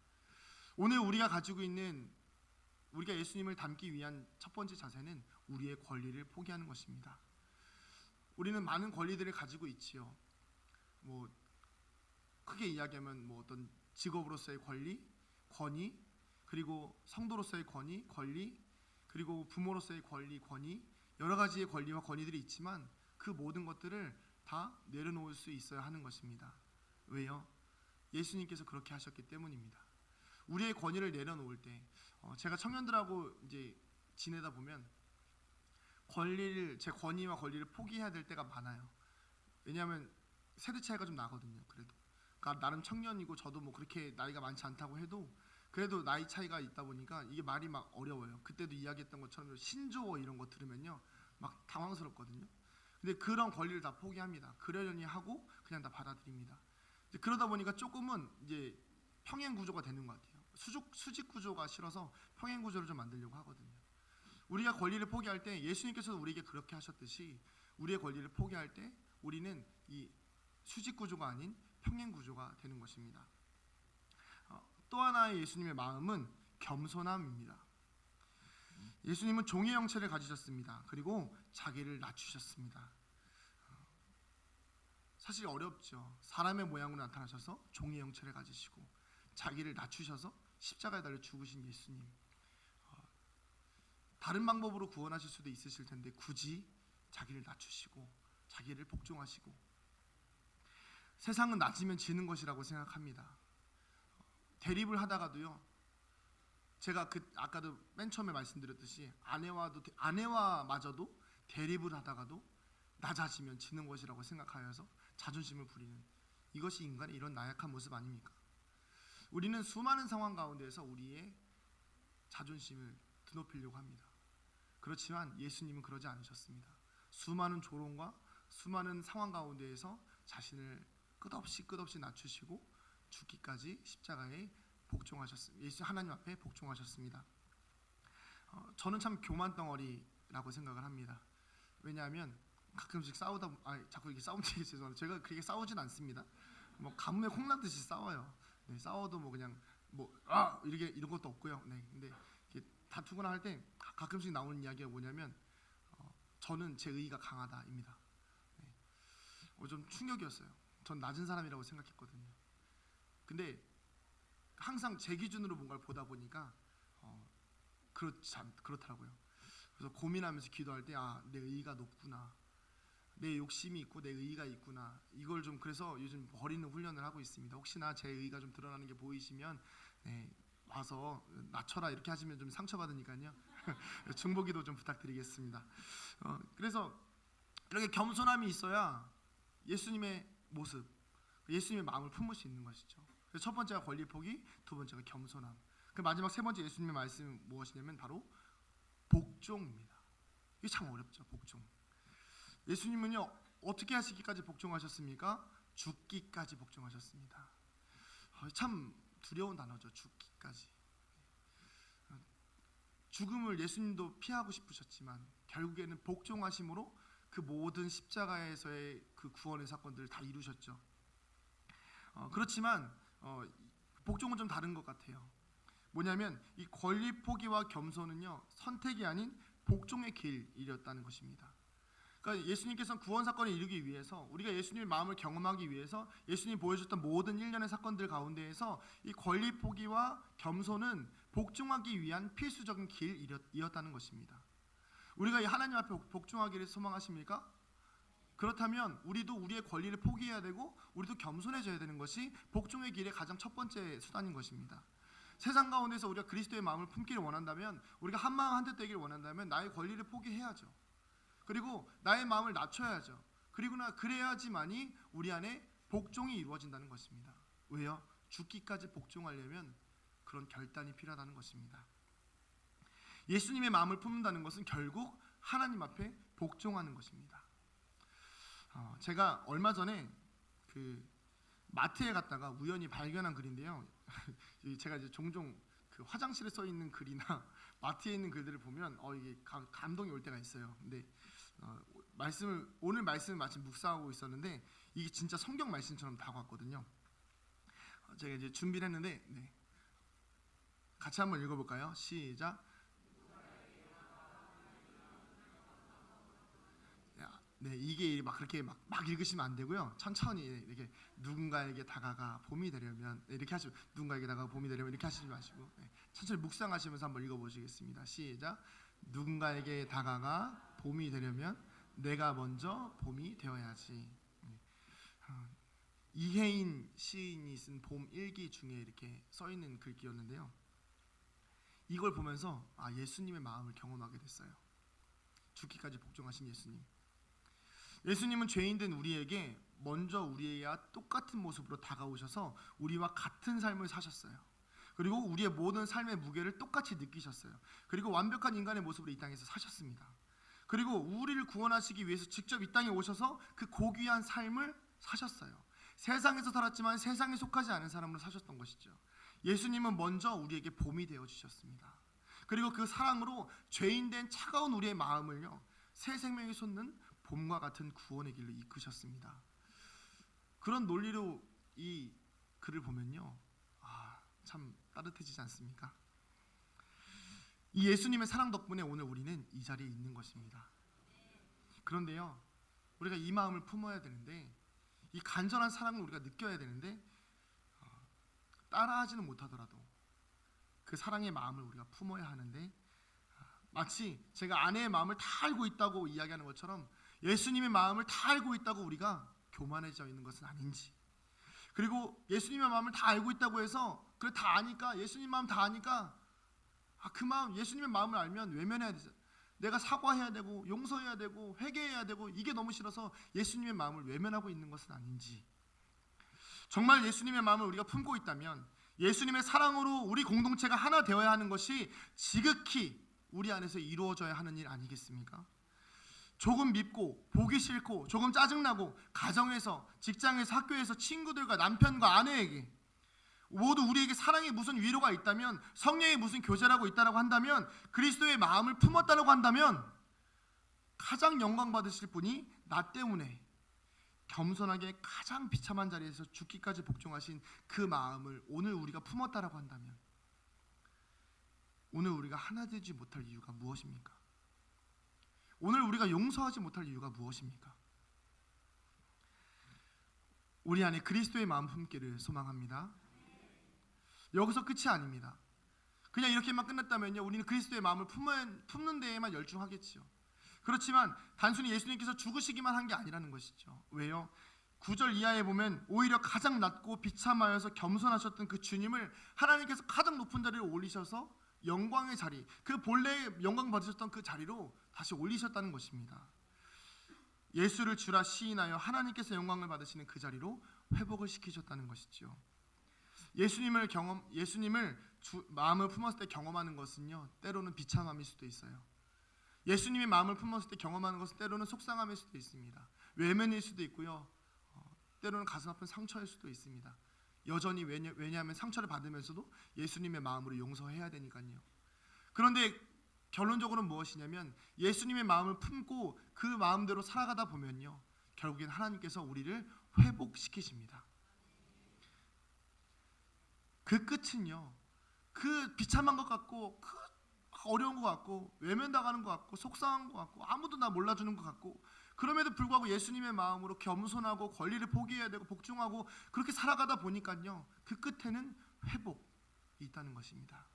오늘 우리가 가지고 있는, 우리가 예수님을 닮기 위한 첫 번째 자세는 우리의 권리를 포기하는 것입니다. 우리는 많은 권리들을 가지고 있지요. 뭐 크게 이야기하면 뭐 어떤 직업으로서의 권위, 그리고 성도로서의 권리, 그리고 부모로서의 권위, 여러 가지의 권리와 권위들이 있지만 그 모든 것들을 다 내려놓을 수 있어야 하는 것입니다. 왜요? 예수님께서 그렇게 하셨기 때문입니다. 우리의 권위를 내려놓을 때, 제가 청년들하고 이제 지내다 보면 제 권위와 권리를 포기해야 될 때가 많아요. 왜냐하면 세대 차이가 좀 나거든요. 그러니까 나름 청년이고 저도 뭐 그렇게 나이가 많지 않다고 해도 그래도 나이 차이가 있다 보니까 이게 말이 막 어려워요. 그때도 이야기했던 것처럼 신조어 이런 거 들으면요 막 당황스럽거든요. 근데 그런 권리를 다 포기합니다. 그러려니 하고 그냥 다 받아들입니다. 이제 그러다 보니까 조금은 이제 평행 구조가 되는 것 같아요. 수직 구조가 싫어서 평행 구조를 좀 만들려고 하거든요. 우리가 권리를 포기할 때 예수님께서도 우리에게 그렇게 하셨듯이 우리의 권리를 포기할 때 우리는 이 수직 구조가 아닌 평행 구조가 되는 것입니다. 또 하나의 예수님의 마음은 겸손함입니다. 예수님은 종의 형체를 가지셨습니다. 그리고 자기를 낮추셨습니다. 사실 어렵죠. 사람의 모양으로 나타나셔서 종의 형체를 가지시고 자기를 낮추셔서 십자가에 달려 죽으신 예수님. 다른 방법으로 구원하실 수도 있으실 텐데 굳이 자기를 낮추시고 자기를 복종하시고, 세상은 낮으면 지는 것이라고 생각합니다. 대립을 하다가도요, 제가 아까도 맨 처음에 말씀드렸듯이 아내와마저도 대립을 하다가도 낮아지면 지는 것이라고 생각하여서 자존심을 부리는, 이것이 인간의 이런 나약한 모습 아닙니까? 우리는 수많은 상황 가운데에서 우리의 자존심을 드높이려고 합니다. 그렇지만 예수님은 그러지 않으셨습니다. 수많은 조롱과 수많은 상황 가운데에서 자신을 끝없이 낮추시고 죽기까지 십자가에 복종하셨습니다. 예수 하나님 앞에 복종하셨습니다. 저는 참 교만 덩어리라고 생각을 합니다. 왜냐하면 가끔씩 자꾸 이렇게 싸우면 되게 죄송한데 제가 그렇게 싸우진 않습니다. 뭐 가뭄에 콩나듯이 싸워요. 네, 싸워도 뭐 그냥 이런 것도 없고요. 네, 근데 다투거나 할 때 가끔씩 나오는 이야기가 뭐냐면 저는 제 의의가 강하다입니다. 네. 좀 충격이었어요. 전 낮은 사람이라고 생각했거든요. 근데 항상 제 기준으로 뭔가를 보다 보니까 그렇더라고요. 그래서 고민하면서 기도할 때 내 의의가 높구나, 내 욕심이 있고 내 의의가 있구나, 이걸 좀 그래서 요즘 버리는 훈련을 하고 있습니다. 혹시나 제 의의가 좀 드러나는 게 보이시면 와서 낮춰라 이렇게 하시면 좀 상처받으니까요. 중보기도 좀 부탁드리겠습니다. 그래서 이렇게 겸손함이 있어야 예수님의 모습, 예수님의 마음을 품을 수 있는 것이죠. 그래서 첫 번째가 권리 포기, 두 번째가 겸손함. 그 마지막 세 번째 예수님의 말씀은 무엇이냐면 바로 복종입니다. 이게 참 어렵죠. 복종. 예수님은요 어떻게 하시기까지 복종하셨습니까? 죽기까지 복종하셨습니다. 참 두려운 단어죠. 죽기까지. 죽음을 예수님도 피하고 싶으셨지만 결국에는 복종하심으로 그 모든 십자가에서의 그 구원의 사건들을 다 이루셨죠. 그렇지만 복종은 좀 다른 것 같아요. 뭐냐면 이 권리 포기와 겸손은요 선택이 아닌 복종의 길이었다는 것입니다. 그러니까 예수님께서는 구원 사건을 이루기 위해서, 우리가 예수님의 마음을 경험하기 위해서 예수님이 보여주셨던 모든 일련의 사건들 가운데에서 이 권리 포기와 겸손은 복종하기 위한 필수적인 길이었다는 것입니다. 우리가 이 하나님 앞에 복종하기를 소망하십니까? 그렇다면 우리도 우리의 권리를 포기해야 되고 우리도 겸손해져야 되는 것이 복종의 길의 가장 첫 번째 수단인 것입니다. 세상 가운데서 우리가 그리스도의 마음을 품기를 원한다면, 우리가 한 마음 한뜻 되기를 원한다면 나의 권리를 포기해야죠. 그리고 나의 마음을 낮춰야죠. 그래야지만이 우리 안에 복종이 이루어진다는 것입니다. 왜요? 죽기까지 복종하려면 그런 결단이 필요하다는 것입니다. 예수님의 마음을 품는다는 것은 결국 하나님 앞에 복종하는 것입니다. 제가 얼마 전에 그 마트에 갔다가 우연히 발견한 글인데요. 제가 이제 종종 그 화장실에 써 있는 글이나 마트에 있는 글들을 보면 이게 감동이 올 때가 있어요. 근데 오늘 말씀을 마침 묵상하고 있었는데 이게 진짜 성경 말씀처럼 다가왔거든요. 제가 이제 준비를 했는데 같이 한번 읽어볼까요? 시작. 네, 이게 막 그렇게 막 읽으시면 안 되고요. 천천히 이렇게 누군가에게 다가가 봄이 되려면 이렇게 하시고, 누군가에게 다가가 봄이 되려면 이렇게 하시지 마시고 천천히 묵상하시면서 한번 읽어보시겠습니다. 시작. 누군가에게 다가가 봄이 되려면 내가 먼저 봄이 되어야지. 이혜인 시인이 쓴 봄 일기 중에 이렇게 써 있는 글귀였는데요. 이걸 보면서 예수님의 마음을 경험하게 됐어요. 죽기까지 복종하신 예수님. 예수님은 죄인된 우리에게 먼저 우리와 똑같은 모습으로 다가오셔서 우리와 같은 삶을 사셨어요. 그리고 우리의 모든 삶의 무게를 똑같이 느끼셨어요. 그리고 완벽한 인간의 모습으로 이 땅에서 사셨습니다. 그리고 우리를 구원하시기 위해서 직접 이 땅에 오셔서 그 고귀한 삶을 사셨어요. 세상에서 살았지만 세상에 속하지 않은 사람으로 사셨던 것이죠. 예수님은 먼저 우리에게 봄이 되어 주셨습니다. 그리고 그 사랑으로 죄인된 차가운 우리의 마음을요, 새 생명이 솟는 봄과 같은 구원의 길로 이끄셨습니다. 그런 논리로 이 글을 보면요, 참 따뜻해지지 않습니까? 이 예수님의 사랑 덕분에 오늘 우리는 이 자리에 있는 것입니다. 그런데요, 우리가 이 마음을 품어야 되는데, 이 간절한 사랑을 우리가 느껴야 되는데, 따라하지는 못하더라도 그 사랑의 마음을 우리가 품어야 하는데, 마치 제가 아내의 마음을 다 알고 있다고 이야기하는 것처럼 예수님의 마음을 다 알고 있다고 우리가 교만해져 있는 것은 아닌지, 그리고 예수님의 마음을 다 알고 있다고 해서 그래 다 아니까, 예수님 마음 다 아니까 그 마음, 예수님의 마음을 알면 외면해야 되죠. 내가 사과해야 되고 용서해야 되고 회개해야 되고 이게 너무 싫어서 예수님의 마음을 외면하고 있는 것은 아닌지, 정말 예수님의 마음을 우리가 품고 있다면 예수님의 사랑으로 우리 공동체가 하나 되어야 하는 것이 지극히 우리 안에서 이루어져야 하는 일 아니겠습니까? 조금 밉고 보기 싫고 조금 짜증나고 가정에서, 직장에서, 학교에서, 친구들과 남편과 아내에게 모두 우리에게 사랑의 무슨 위로가 있다면, 성령의 무슨 교제라고 있다라고 한다면, 그리스도의 마음을 품었다라고 한다면 가장 영광 받으실 분이 나 때문에 겸손하게 가장 비참한 자리에서 죽기까지 복종하신 그 마음을 오늘 우리가 품었다라고 한다면, 오늘 우리가 하나 되지 못할 이유가 무엇입니까? 오늘 우리가 용서하지 못할 이유가 무엇입니까? 우리 안에 그리스도의 마음 품기를 소망합니다. 여기서 끝이 아닙니다. 그냥 이렇게만 끝났다면요, 우리는 그리스도의 마음을 품는 데에만 열중하겠지요. 그렇지만 단순히 예수님께서 죽으시기만 한 게 아니라는 것이죠. 왜요? 9절 이하에 보면 오히려 가장 낮고 비참하여서 겸손하셨던 그 주님을 하나님께서 가장 높은 자리에 올리셔서 영광의 자리, 그 본래 영광 받으셨던 그 자리로 다시 올리셨다는 것입니다. 예수를 주라 시인하여 하나님께서 영광을 받으시는 그 자리로 회복을 시키셨다는 것이죠. 예수님을 마음을 품었을 때 경험하는 것은요, 때로는 비참함일 수도 있어요. 예수님의 마음을 품었을 때 경험하는 것은 때로는 속상함일 수도 있습니다. 외면일 수도 있고요, 때로는 가슴 아픈 상처일 수도 있습니다. 여전히 왜냐하면 상처를 받으면서도 예수님의 마음으로 용서해야 되니까요. 그런데 결론적으로는 무엇이냐면, 예수님의 마음을 품고 그 마음대로 살아가다 보면요, 결국엔 하나님께서 우리를 회복시키십니다. 그 끝은요, 그 비참한 것 같고, 그 어려운 것 같고, 외면당하는 것 같고, 속상한 것 같고, 아무도 나 몰라주는 것 같고, 그럼에도 불구하고 예수님의 마음으로 겸손하고 권리를 포기해야 되고 복종하고 그렇게 살아가다 보니까요, 그 끝에는 회복이 있다는 것입니다.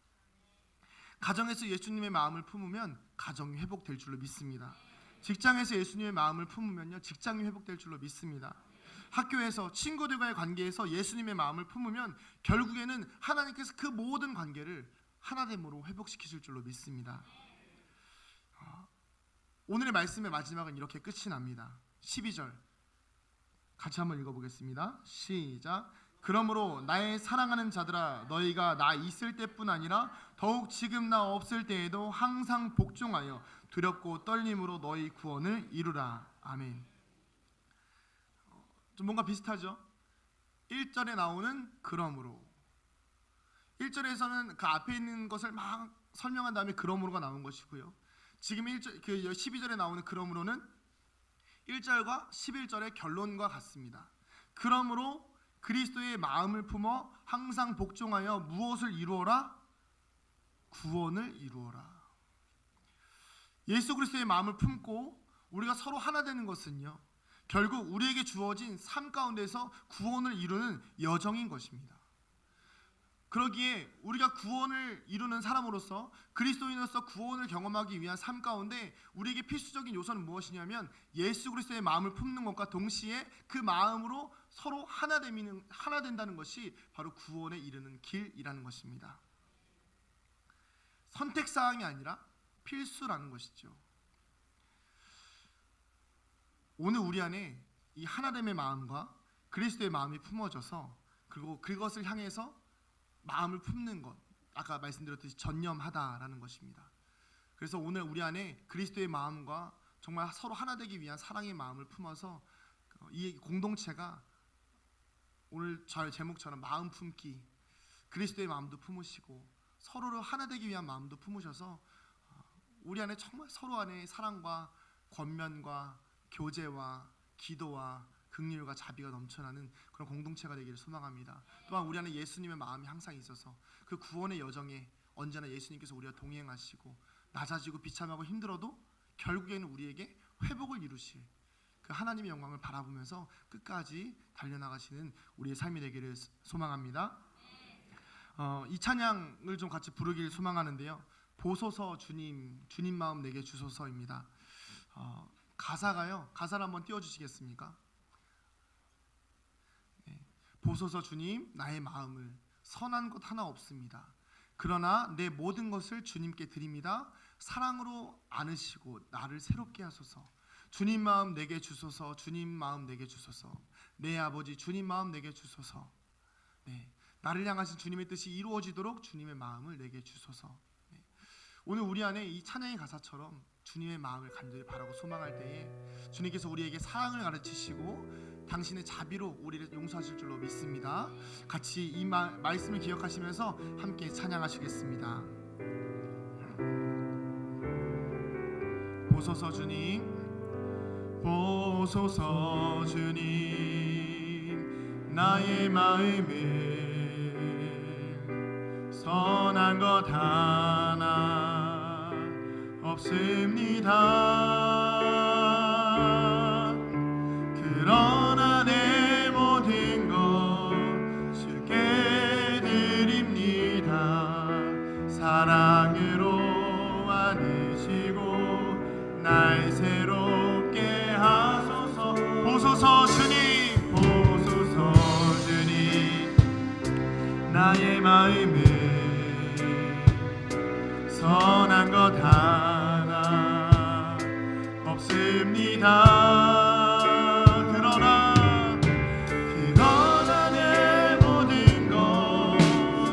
가정에서 예수님의 마음을 품으면 가정이 회복될 줄로 믿습니다. 직장에서 예수님의 마음을 품으면요, 직장이 회복될 줄로 믿습니다. 학교에서 친구들과의 관계에서 예수님의 마음을 품으면 결국에는 하나님께서 그 모든 관계를 하나됨으로 회복시키실 줄로 믿습니다. 오늘의 말씀의 마지막은 이렇게 끝이 납니다. 12절 같이 한번 읽어보겠습니다. 시작. 그러므로 나의 사랑하는 자들아, 너희가 나 있을 때뿐 아니라 더욱 지금 나 없을 때에도 항상 복종하여 두렵고 떨림으로 너희 구원을 이루라. 아멘. 좀 뭔가 비슷하죠? 1절에 나오는 그러므로, 1절에서는 그 앞에 있는 것을 막 설명한 다음에 그러므로가 나온 것이고요. 지금 12절에 나오는 그러므로는 1절과 11절의 결론과 같습니다. 그러므로 그리스도의 마음을 품어 항상 복종하여 무엇을 이루어라? 구원을 이루어라. 예수 그리스도의 마음을 품고 우리가 서로 하나 되는 것은요, 결국 우리에게 주어진 삶 가운데서 구원을 이루는 여정인 것입니다. 그러기에 우리가 구원을 이루는 사람으로서, 그리스도인으로서 구원을 경험하기 위한 삶 가운데 우리에게 필수적인 요소는 무엇이냐면 예수 그리스도의 마음을 품는 것과 동시에 그 마음으로 서로 하나 된다는 것이 바로 구원에 이르는 길이라는 것입니다. 선택사항이 아니라 필수라는 것이죠. 오늘 우리 안에 이 하나됨의 마음과 그리스도의 마음이 품어져서, 그리고 그것을 향해서 마음을 품는 것, 아까 말씀드렸듯이 전념하다라는 것입니다. 그래서 오늘 우리 안에 그리스도의 마음과 정말 서로 하나 되기 위한 사랑의 마음을 품어서 이 공동체가 오늘 저의 제목처럼 마음 품기, 그리스도의 마음도 품으시고 서로를 하나 되기 위한 마음도 품으셔서 우리 안에 정말 서로 안에 사랑과 권면과 교제와 기도와 긍휼과 자비가 넘쳐나는 그런 공동체가 되기를 소망합니다. 또한 우리 안에 예수님의 마음이 항상 있어서 그 구원의 여정에 언제나 예수님께서 우리와 동행하시고 낮아지고 비참하고 힘들어도 결국에는 우리에게 회복을 이루실 그 하나님의 영광을 바라보면서 끝까지 달려나가시는 우리의 삶이 되기를 소망합니다. 이 찬양을 좀 같이 부르길 소망하는데요. 보소서 주님, 주님 마음 내게 주소서입니다. 가사가요. 가사를 한번 띄워주시겠습니까? 네. 보소서 주님, 나의 마음을 선한 것 하나 없습니다. 그러나 내 모든 것을 주님께 드립니다. 사랑으로 안으시고 나를 새롭게 하소서. 주님 마음 내게 주소서. 주님 마음 내게 주소서. 내 아버지 주님 마음 내게 주소서. 네. 나를 향하신 주님의 뜻이 이루어지도록 주님의 마음을 내게 주소서. 네. 오늘 우리 안에 이 찬양의 가사처럼 주님의 마음을 간절히 바라고 소망할 때에 주님께서 우리에게 사랑을 가르치시고 당신의 자비로 우리를 용서하실 줄로 믿습니다. 같이 이 말씀을 기억하시면서 함께 찬양하시겠습니다. 보소서 주님, 보소서 주님, 나의 마음을 선한 것 하나 없습니다. 그러나 내 모든 것 주께 드립니다. 사랑으로 안으시고 날 새롭게 하소서. 보소서 주님, 보소서 주님, 나의 마음을 선한 것 하나 없습니다. 그러나 내 모든 것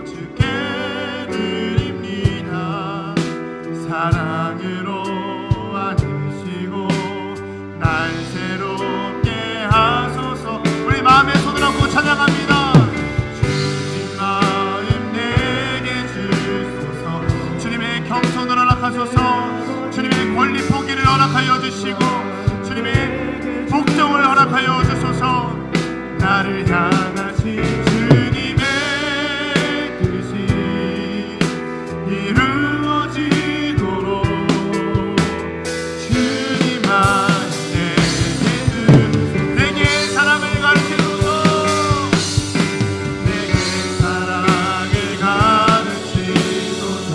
주께 드립니다. 사랑으로 안으시고 날 새롭게 하소서. 우리 마음의 손을 얹고 찬양합니다. 겸손을 허락하소서. 주님의 권리 포기를 허락하여 주시고 주님의 복종을 허락하여 주소서. 나를 향하신 주님의 뜻이 이루어지도록 주님만 내게 사랑을 가르치소서. 내게 사랑을 가르치소서.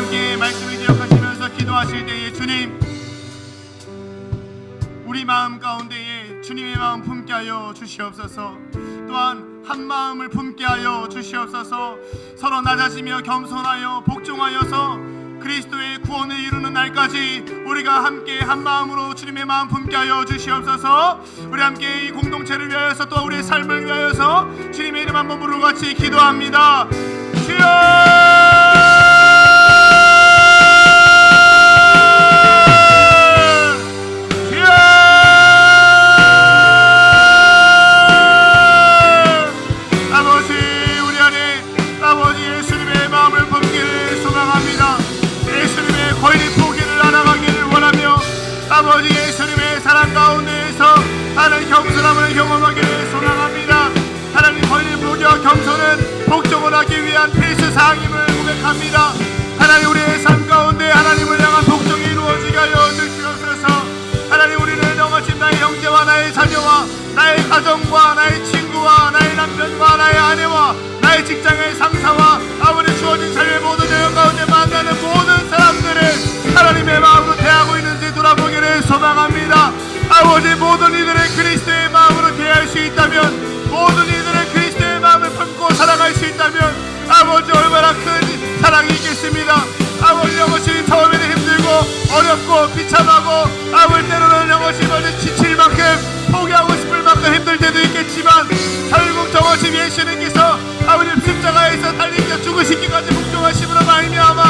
함께 말씀을 기억하시면서 기도하실 때에 주님, 우리 마음 가운데에 주님의 마음 품게 하여 주시옵소서. 또한 한 마음을 품게 하여 주시옵소서. 서로 낮아지며 겸손하여 복종하여서 그리스도의 구원을 이루는 날까지 우리가 함께 한 마음으로 주님의 마음 품게 하여 주시옵소서. 우리 함께 이 공동체를 위하여서 또 우리의 삶을 위하여서 주님의 이름 한번 부르고 같이 기도합니다. 주여! 아버지 예수님의 사랑 가운데에서 하나님 겸손함을 경험하기를 소망합니다. 하나님 권리 부여 겸손은 복종을 하기 위한 필수사항임을 고백합니다. 하나님 우리의 삶 가운데 하나님을 향한 복종이 이루어지게 하여 주시옵소서. 하나님 우리는 영어신 나의 형제와 나의 자녀와 나의 가정과 나의 친구와 나의 남편과 나의 아내와 나의 직장의 상사와 아버지 주어진 삶의 모든 여정 가운데 만나는 모든 사람들을 하나님의 마음으로 대하고 있는지 돌아보기를 소망합니다. 아버지 모든 이들의 그리스도의 마음으로 대할 수 있다면, 모든 이들의 그리스도의 마음을 품고 살아갈 수 있다면 아버지 얼마나 큰 사랑이 있겠습니다. 아버지 영어실이 처음에는 힘들고 어렵고 비참하고 아버지 때로는 영어실이 지칠 만큼 포기하고 싶을 만큼 힘들 때도 있겠지만 결국 정어심 예수님께서 아버지 십자가에서 달리켜 죽으시기까지 복종하심으로 말미암아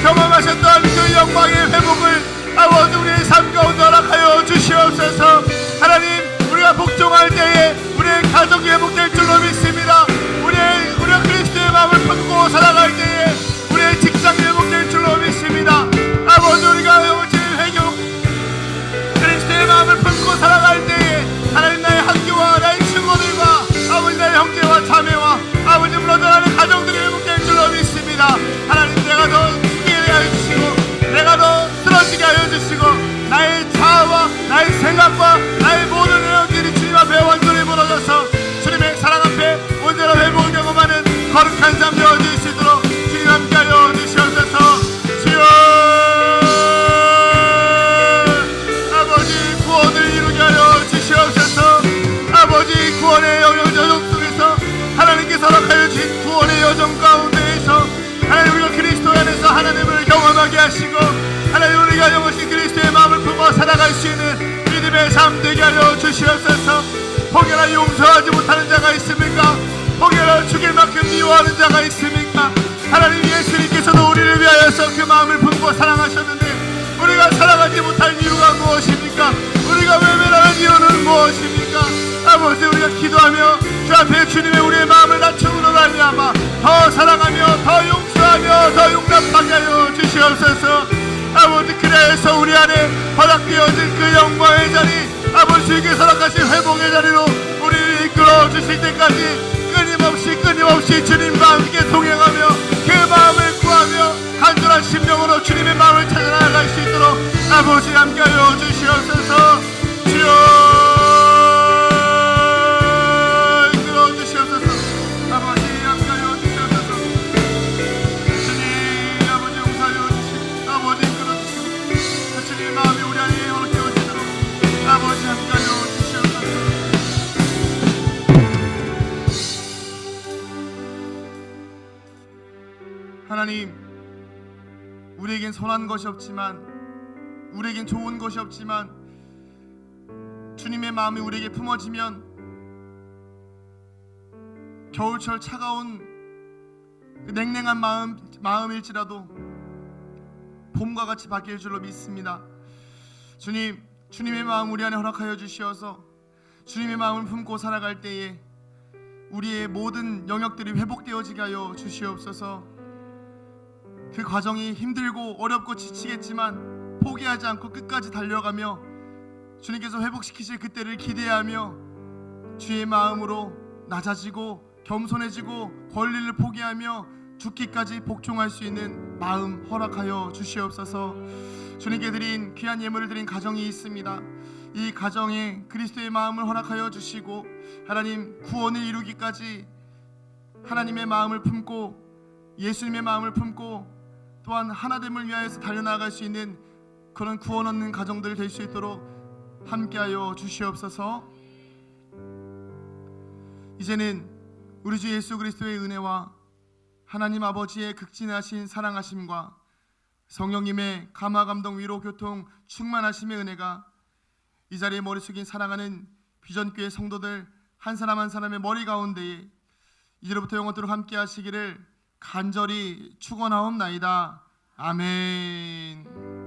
경험하셨던 그 영광의 회복을 아버지 우리의 삶 가운데 허락하여 주시옵소서. 하나님 우리가 복종할 때에 우리의 가정이 회복될 줄로 믿습니다. 우리가 그리스도의 마음을 품고 살아갈 때에 우리의 직장이 회복될 줄로 믿습니다. 아버지 우리가 영어실 회교 그리스도의 마음을 품고 살아갈 때에 하나님 나의 학교와 나의 친구들과 아버지 나의 형제와 자매와 아버지 물러나는 가정들이 회복될 줄로 믿습니다. 하나님 내가 더 죽게 하여 주시고 내가 더 쓰러지게 하여 주시고 나의 자아와 나의 생각과 나의 모든 에너지들이 주님 앞에 완전히 무너져서 주님의 사랑 앞에 온전한 회복을 경험하는 거룩한 삶 되어질 수 있도록 주님 함께 하여 주시옵소서. 주여 아버지 구원을 이루게 하여 주시옵소서. 아버지 구원의 여정 속에서 하나님께서 허락하여 주신 구원의 여정 가운데에서 하나님 우리가 그리스도 안에서 하나님을 경험하게 하시고 하나님 우리가 영원히 그리스도의 마음을 품어 살아갈 수 있는 믿음의 삶 되게 하여 주시옵소서. 혹여나 용서하지 못하는 자가 있습니까? 혹여나 죽일 만큼 미워하는 자가 있습니까? 하나님 예수님께서도 우리를 위하여서 그 마음을 품고 사랑하셨는데 우리가 사랑하지 못할 이유가 무엇입니까? 우리가 외면하는 이유는 무엇입니까? 아버지 우리가 기도하며 주 앞에 주님의 우리의 마음을 낮춤으로 말미암아 더 사랑하며 더 용서하며 더 용납하게 하여 주시옵소서. 아버지 그래서 우리 안에 허락되어진 그 영광의 자리 아버지 주께서 허락하신 회복의 자리로 우리를 이끌어 주실 때까지 끊임없이 주님과 함께 동행하며 그 마음을 구하며 간절한 심령으로 주님의 마음을 찾아 나갈 수 있도록 아버지 함께하여 주시옵소서. 주여 이끌어 주시옵소서. 아버지 함께하여 주시옵소서. 주님 아버지 용서하여 주시고 아버지 이끌어 주시고 주님의 마음이 우리 안에 허락되어지도록 아버지 함께하여 주시옵소서. 하나님 우리에겐 선한 것이 없지만 우리에겐 좋은 것이 없지만 주님의 마음이 우리에게 품어지면 겨울철 차가운 그 냉랭한 마음일지라도 봄과 같이 바뀔 줄로 믿습니다. 주님, 주님의 마음 우리 안에 허락하여 주시어서 주님의 마음을 품고 살아갈 때에 우리의 모든 영역들이 회복되어지게 하여 주시옵소서. 그 과정이 힘들고 어렵고 지치겠지만 포기하지 않고 끝까지 달려가며 주님께서 회복시키실 그때를 기대하며 주의 마음으로 낮아지고 겸손해지고 권리를 포기하며 죽기까지 복종할 수 있는 마음 허락하여 주시옵소서. 주님께 드린 귀한 예물을 드린 가정이 있습니다. 이 가정에 그리스도의 마음을 허락하여 주시고 하나님 구원을 이루기까지 하나님의 마음을 품고 예수님의 마음을 품고 또한 하나됨을 위하여서 달려나갈 수 있는 그런 구원 얻는 가정들 될 수 있도록 함께하여 주시옵소서. 이제는 우리 주 예수 그리스도의 은혜와 하나님 아버지의 극진하신 사랑하심과 성령님의 감화 감동 위로 교통 충만하심의 은혜가 이 자리에 머리 숙인 사랑하는 비전교회 성도들 한 사람 한 사람의 머리 가운데에 이제로부터 영원토록 함께 하시기를 간절히 축원하옵나이다. 아멘.